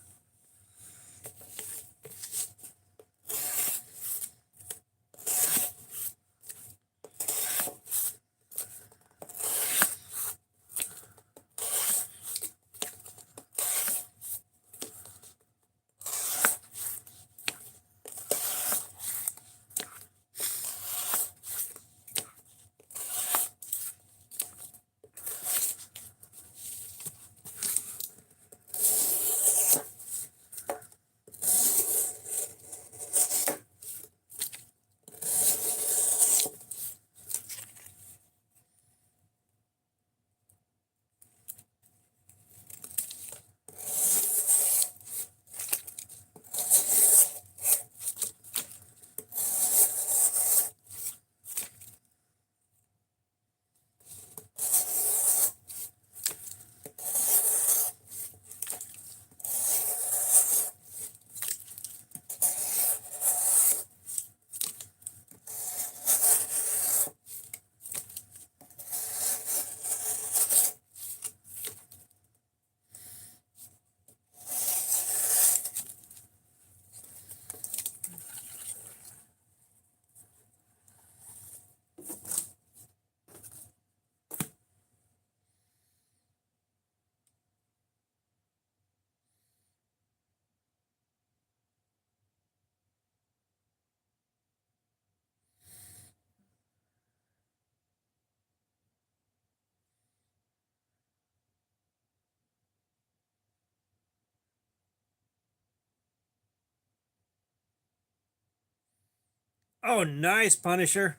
Oh, nice, Punisher.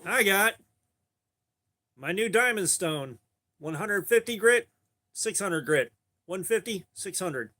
I got my new Diamond Stone. 150 grit, 600 grit. 150, 600.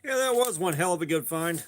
Yeah, that was one hell of a good find.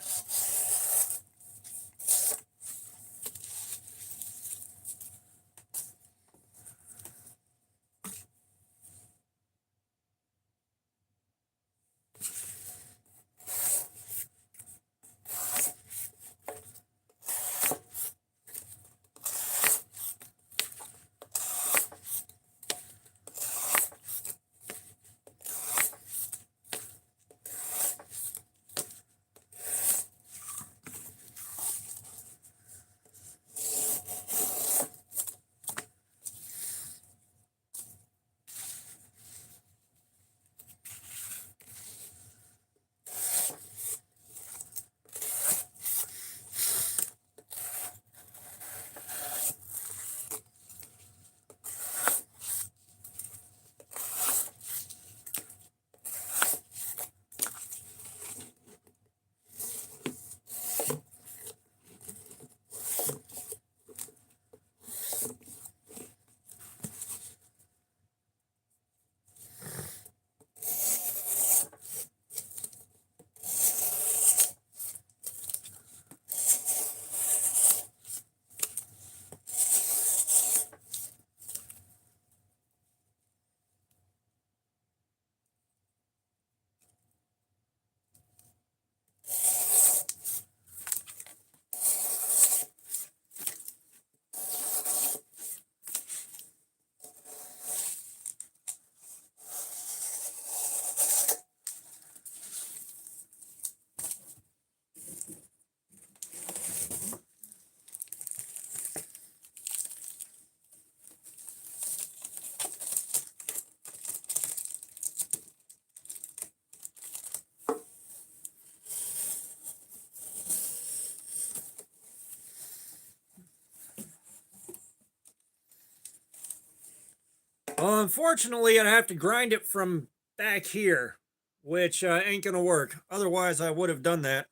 Well, unfortunately, I'd have to grind it from back here, which ain't gonna work. Otherwise, I would have done that.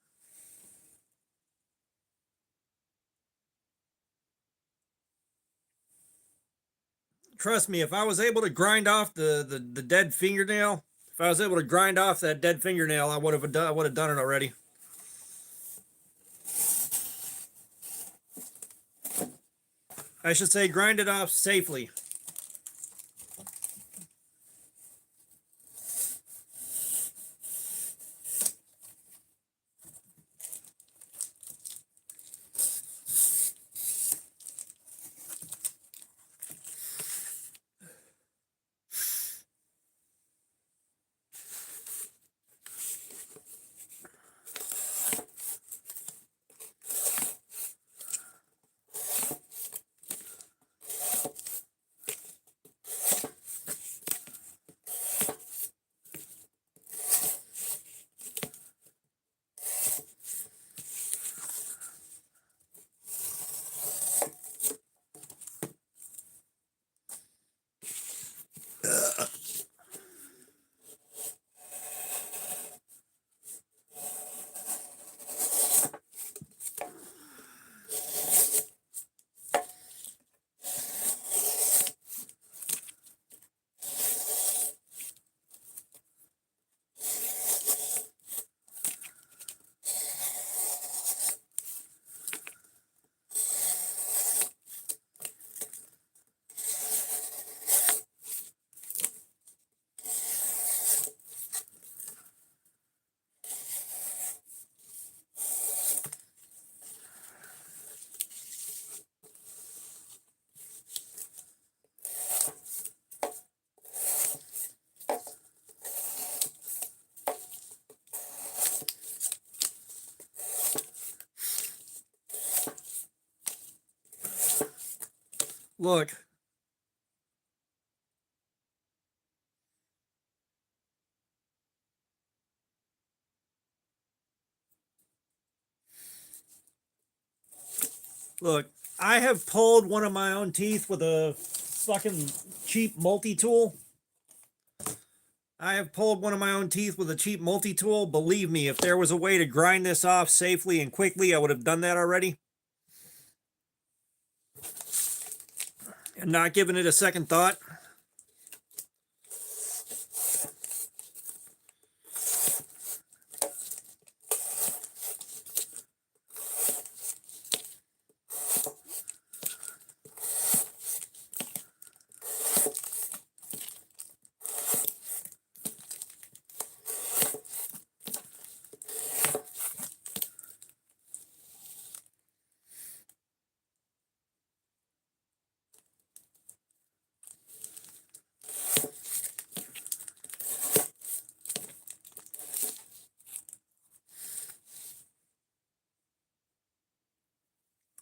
trust me, if I was able to grind off the dead fingernail, if I was able to grind off that dead fingernail, I would have done it already. I should say grind it off safely. Look. Look, I have pulled one of my own teeth with a fucking cheap multi-tool. I have pulled one of my own teeth with a cheap multi-tool. Believe me, if there was a way to grind this off safely and quickly, I would have done that already. And not giving it a second thought.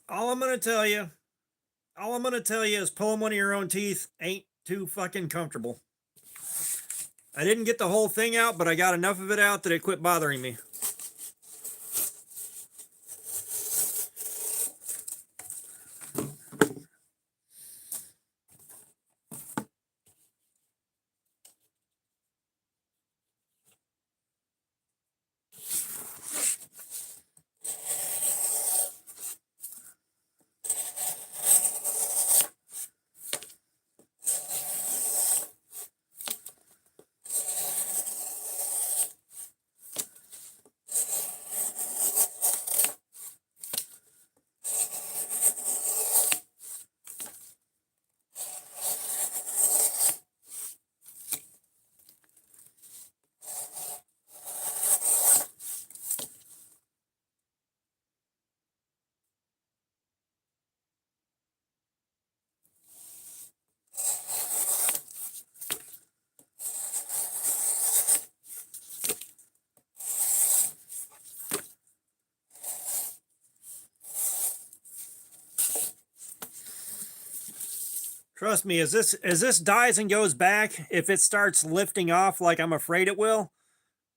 All I'm going to tell you is pulling one of your own teeth ain't too fucking comfortable. I didn't get the whole thing out, but I got enough of it out that it quit bothering me. Trust me, as this dies and goes back, if it starts lifting off like I'm afraid it will,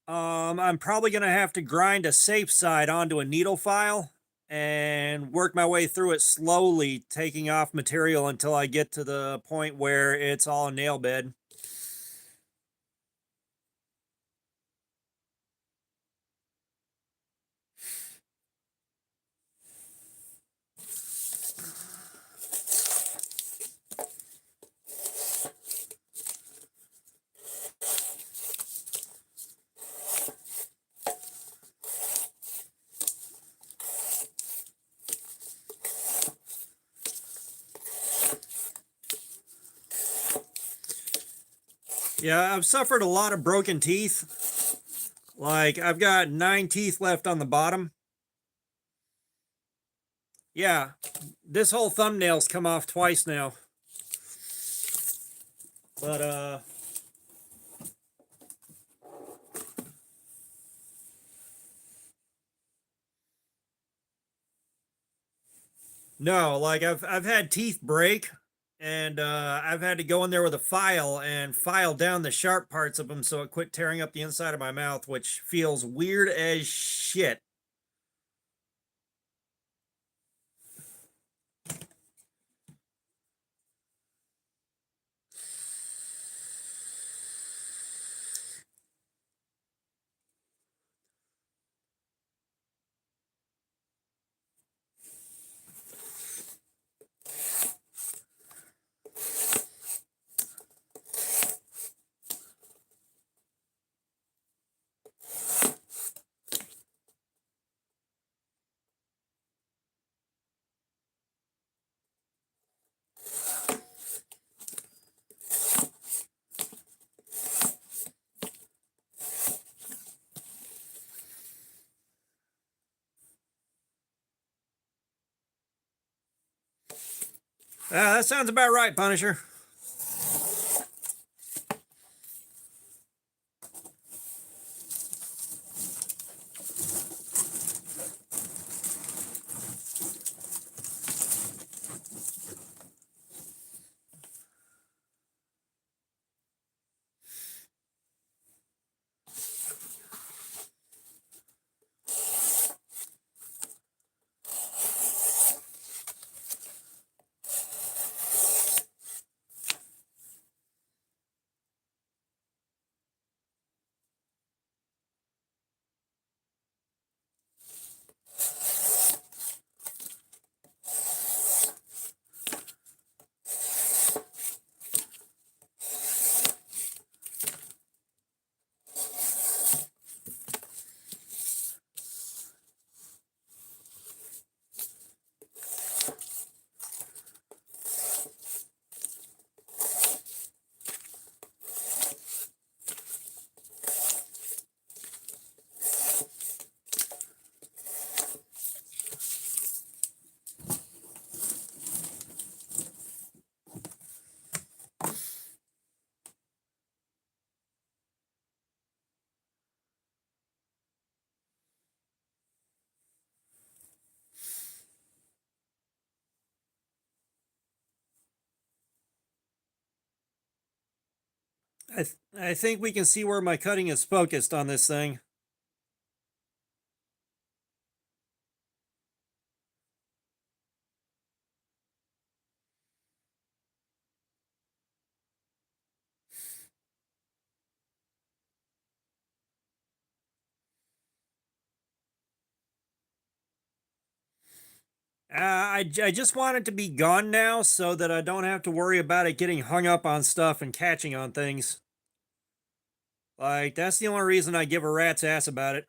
I'm probably gonna have to grind a safe side onto a needle file and work my way through it slowly, taking off material until I get to the point where it's all nail bed. Yeah, I've suffered a lot of broken teeth. Like, I've got 9 teeth left on the bottom. Yeah, this whole thumbnail's come off twice now. But, no, like I've had teeth break, and I've had to go in there with a file and file down the sharp parts of them so it quit tearing up the inside of my mouth, which feels weird as shit. That sounds about right, Punisher. I think we can see where my cutting is focused on this thing. I just want it to be gone now so that I don't have to worry about it getting hung up on stuff and catching on things. Like, that's the only reason I give a rat's ass about it.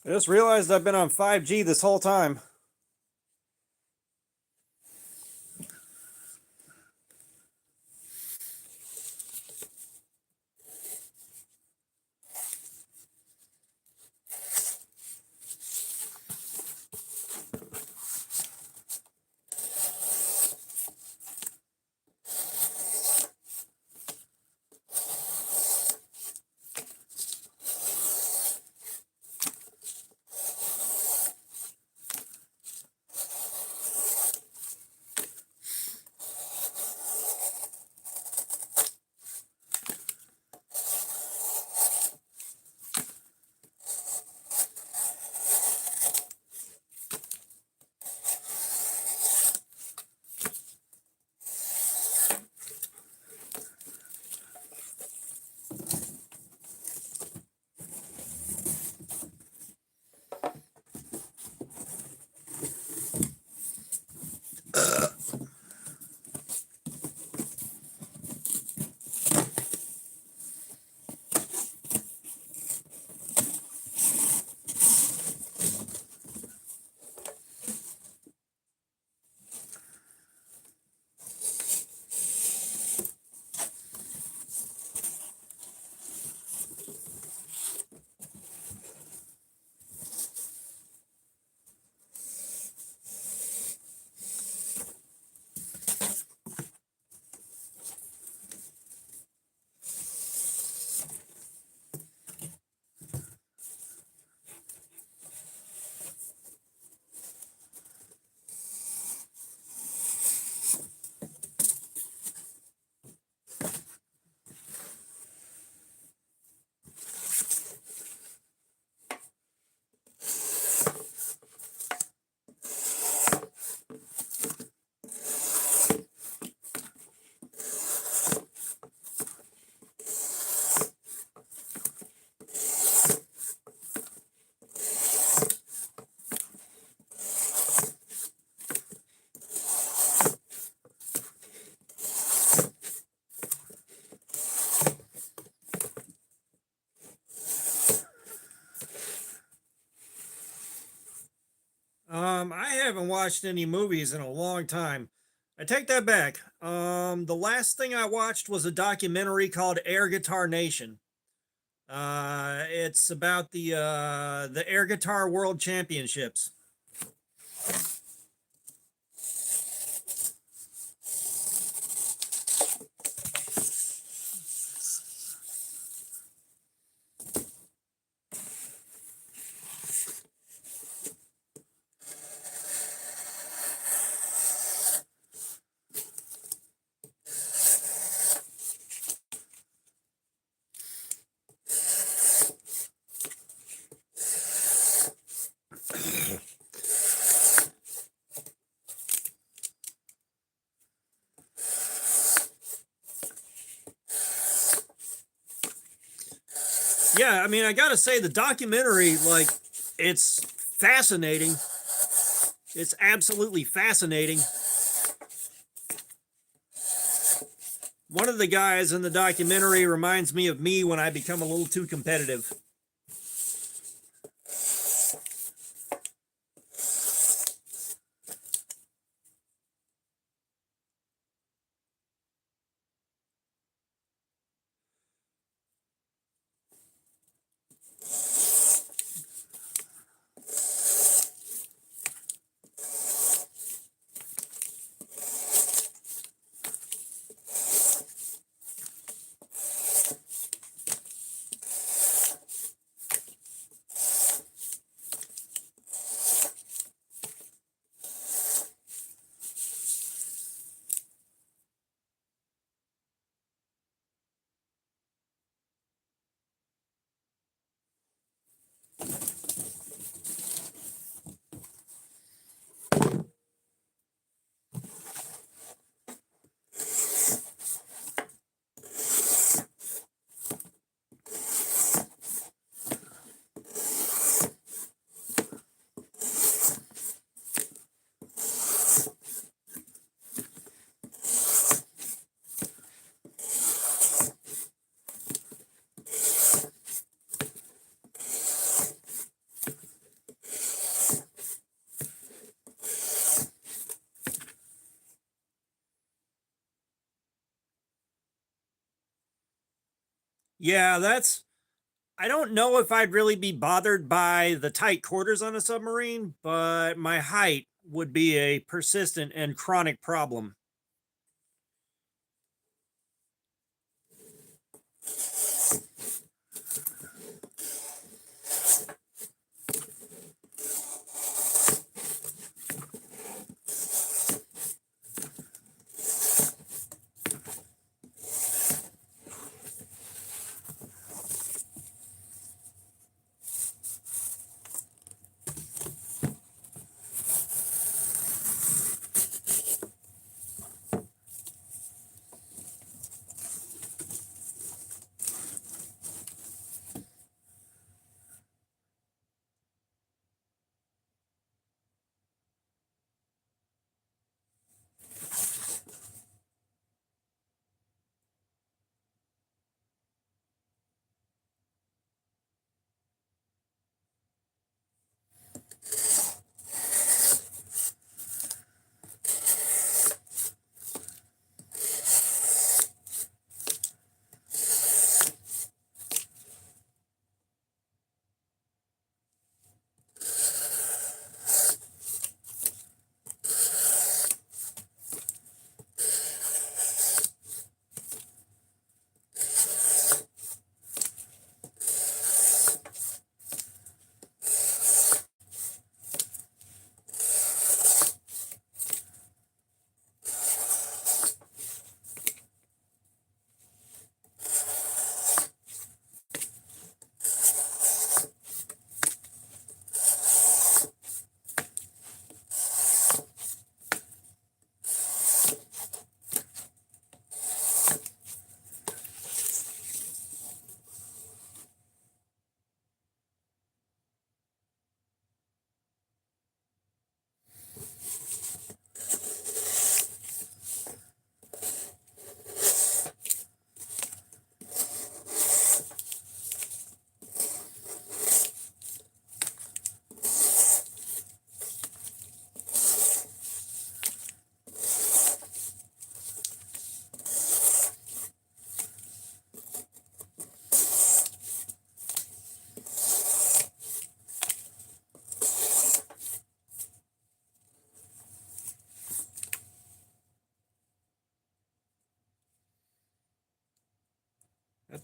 I just realized I've been on 5G this whole time. haven't watched any movies in a long time. I take that back. The last thing I watched was a documentary called Air Guitar Nation. It's about the Air Guitar World Championships. Yeah, I mean, I gotta say, the documentary, like, it's fascinating. It's absolutely fascinating. One of the guys in the documentary reminds me of me when I become a little too competitive. Yeah, I don't know if I'd really be bothered by the tight quarters on a submarine, but my height would be a persistent and chronic problem.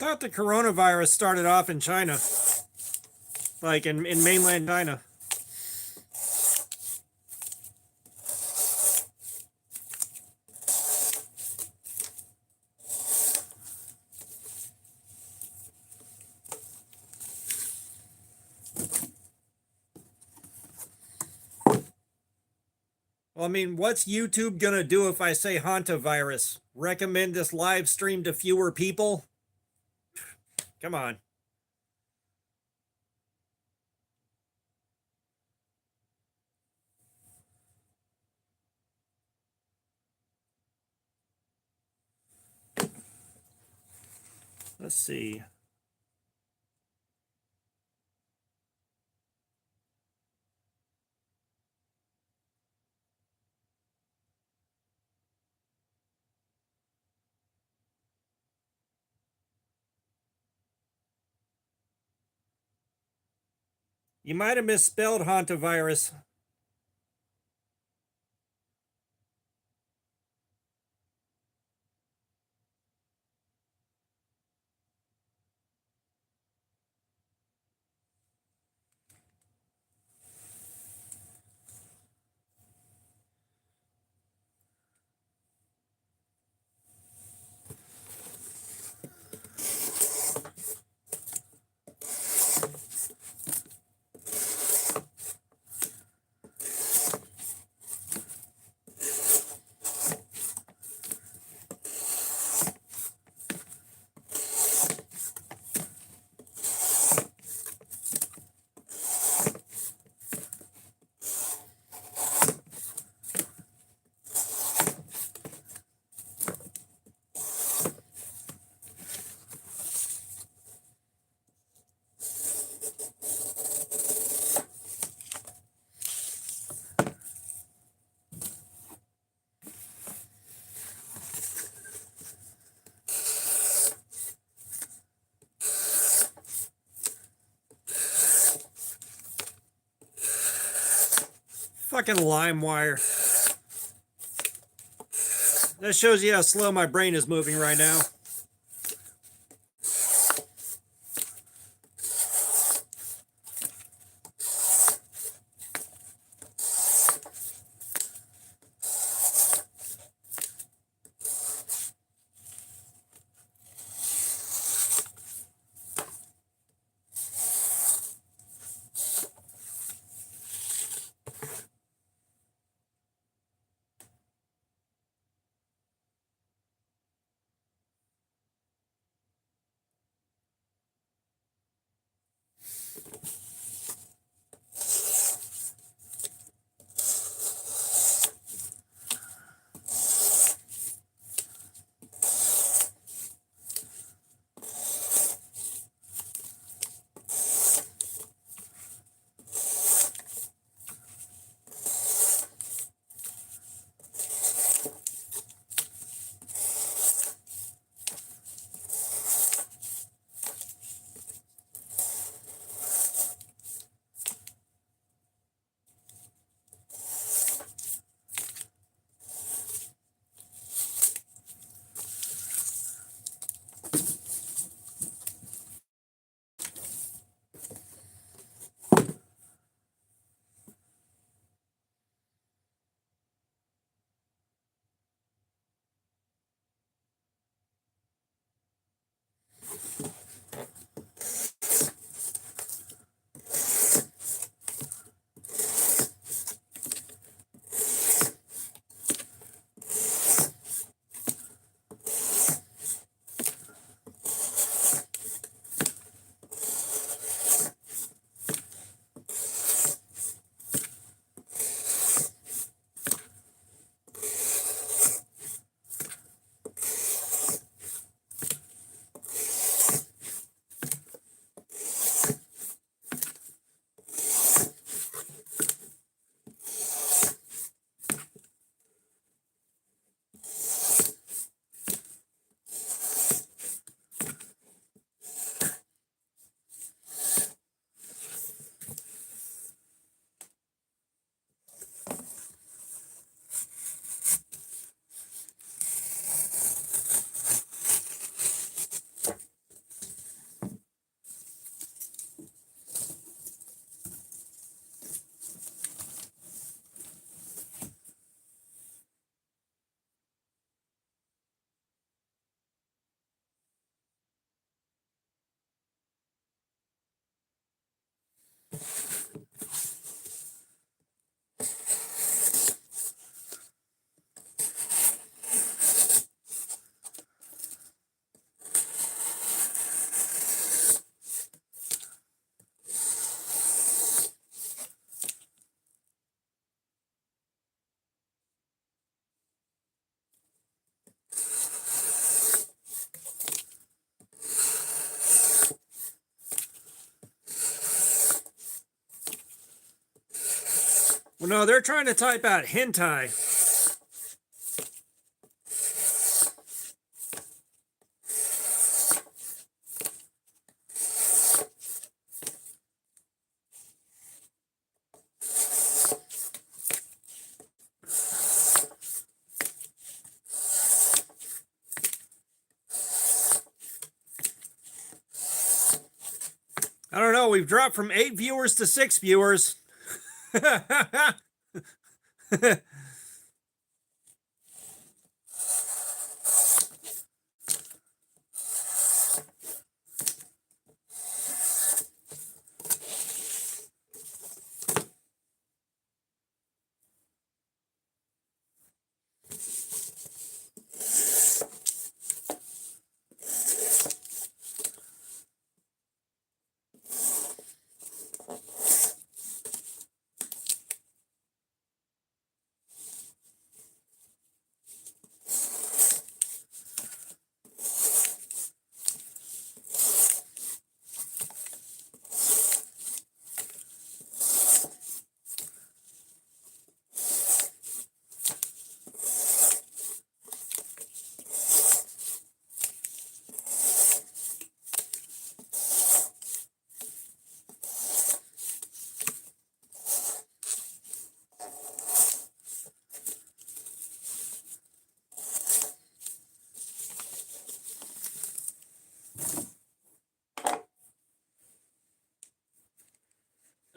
thought the coronavirus started off in China, like in mainland China. Well, I mean, what's YouTube gonna do if I say hantavirus? Recommend this live stream to fewer people? Come on. Let's see. You might have misspelled hantavirus. Fucking LimeWire. That shows you how slow my brain is moving right now. Well, no, they're trying to type out hentai. I don't know. We've dropped from 8 viewers to 6 viewers.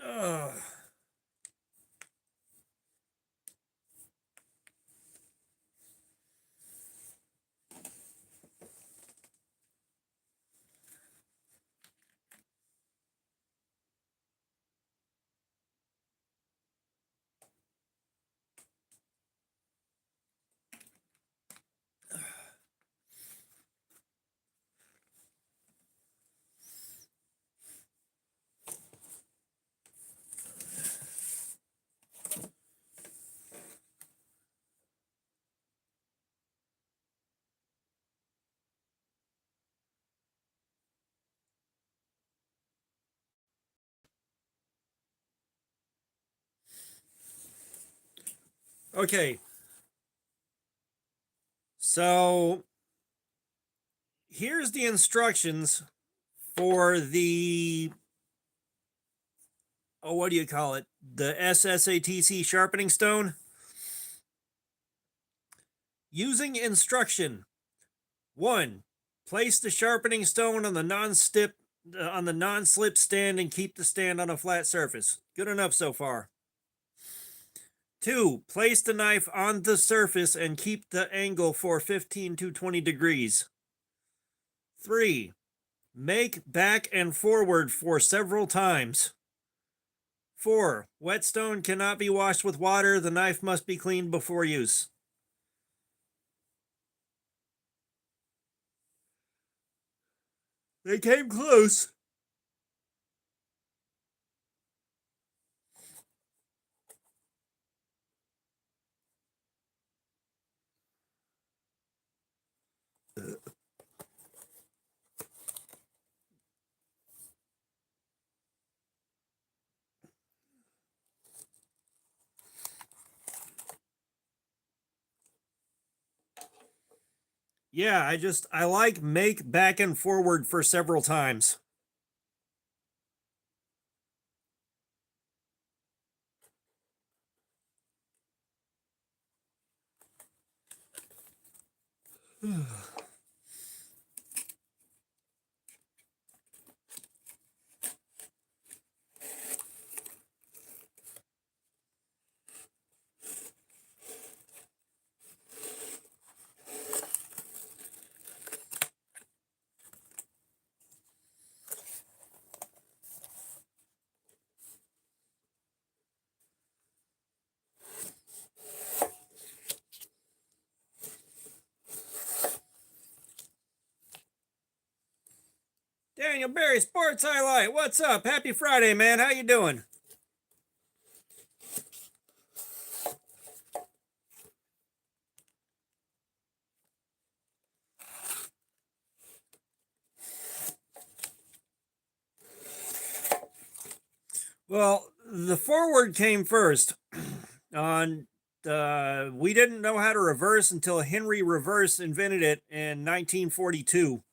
Ugh. Okay. So here's the instructions for the, oh, what do you call it? The SSATC sharpening stone. Using instruction 1. Place the sharpening stone on the non-slip stand and keep the stand on a flat surface. Good enough so far. 2. Place the knife on the surface and keep the angle for 15 to 20 degrees. 3. Make back and forward for several times. 4. Whetstone cannot be washed with water. The knife must be cleaned before use. They came close. Yeah, I like make back and forward for several times. Daniel Berry Sports Highlight, what's up? Happy Friday, man. How you doing? Well, the forward came first. On we didn't know how to reverse until Henry Reverse invented it in 1942.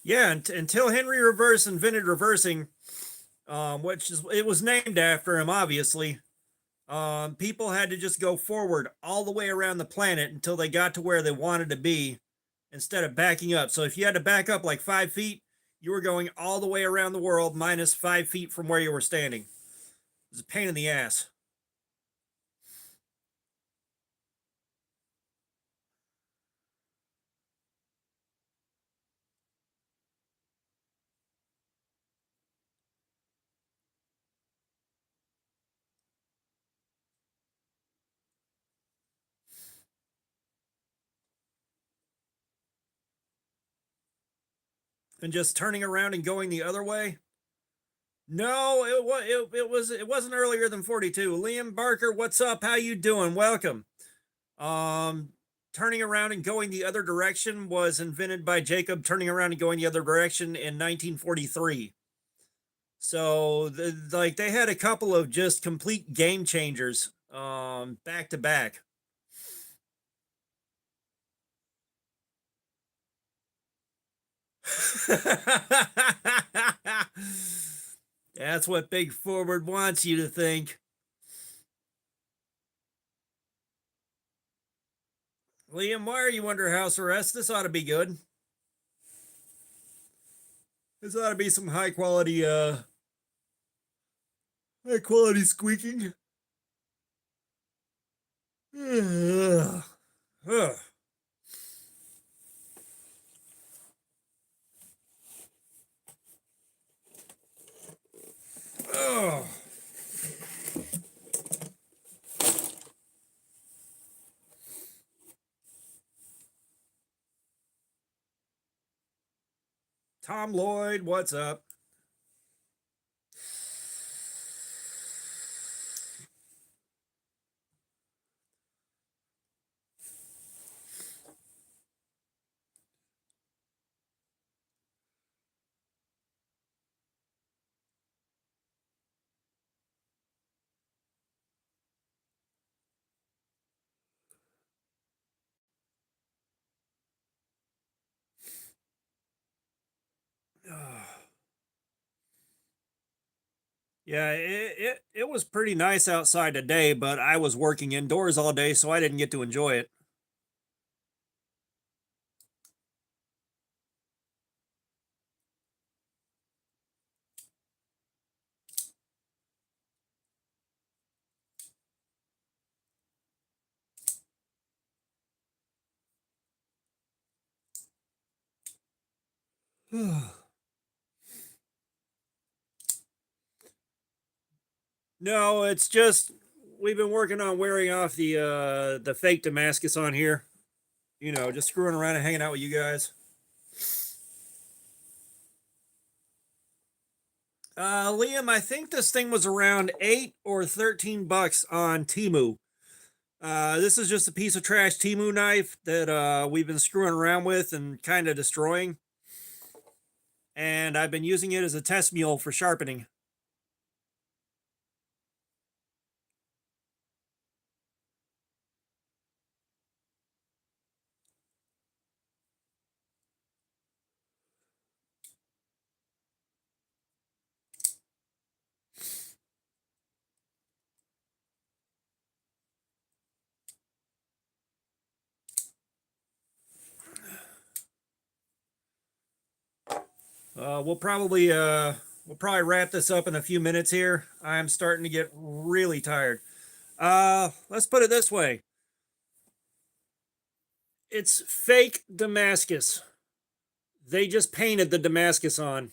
Yeah, until Henry Reverse invented reversing, which is it was named after him, obviously. People had to just go forward all the way around the planet until they got to where they wanted to be, instead of backing up. So if you had to back up like 5 feet, you were going all the way around the world minus 5 feet from where you were standing. It was a pain in the ass. And just turning around and going the other way. No, it wasn't earlier than 42. Liam Barker, what's up? How you doing? Welcome. Um, Turning around and going the other direction was invented by Jacob turning around and going the other direction in 1943. So like they had a couple of just complete game changers back to back. That's what Big Forward wants you to think. Liam, why are you under house arrest? This ought to be good. This ought to be some high quality squeaking. Ugh. Ugh. Oh. Tom Lloyd, what's up? Yeah, it was pretty nice outside today, but I was working indoors all day, so I didn't get to enjoy it. No, it's just we've been working on wearing off the fake Damascus on here. You know, just screwing around and hanging out with you guys. Liam, I think this thing was around 8 or 13 bucks on Temu. This is just a piece of trash Temu knife that we've been screwing around with and kind of destroying. And I've been using it as a test mule for sharpening. We'll probably wrap this up in a few minutes here. I'm starting to get really tired. Let's put it this way. It's fake Damascus. They just painted the Damascus on.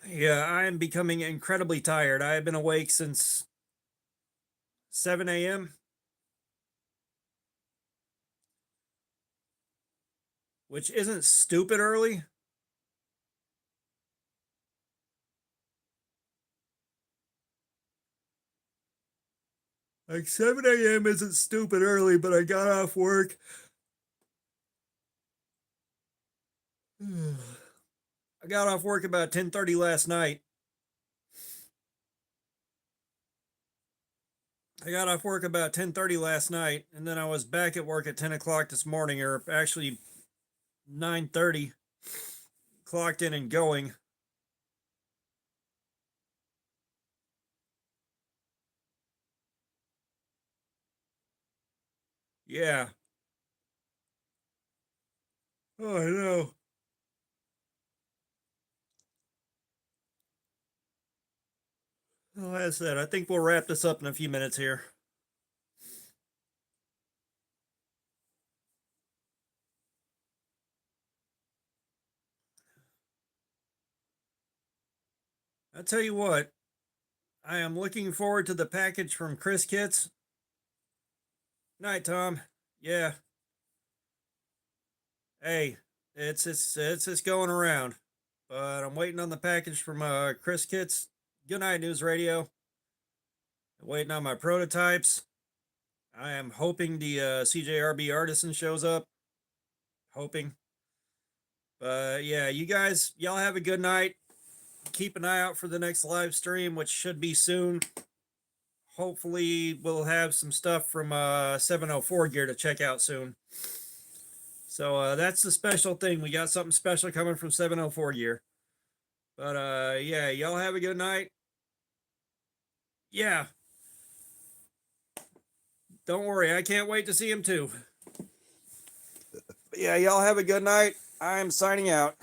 Yeah, I am becoming incredibly tired. I have been awake since 7 a.m., which isn't stupid early. Like 7 a.m. isn't stupid early, but I got off work. I got off work about 10:30 last night. I got off work about 10:30 last night, and then I was back at work at 10 o'clock this morning, or actually 9:30. Clocked in and going. Yeah. Oh, I know. Well, as I said, I think we'll wrap this up in a few minutes here. I'll tell you what, I am looking forward to the package from Chris Kits. Night, Tom. Yeah. Hey, it's going around. But I'm waiting on the package from Chris Kits. Good night, News Radio. Waiting on my prototypes. I am hoping the CJRB Artisan shows up. Hoping. But yeah, you guys, y'all have a good night. Keep an eye out for the next live stream, which should be soon. Hopefully, we'll have some stuff from 704 gear to check out soon. So that's the special thing. We got something special coming from 704 gear. But yeah, y'all have a good night. Yeah. Don't worry, I can't wait to see him too. But yeah, y'all have a good night. I'm signing out.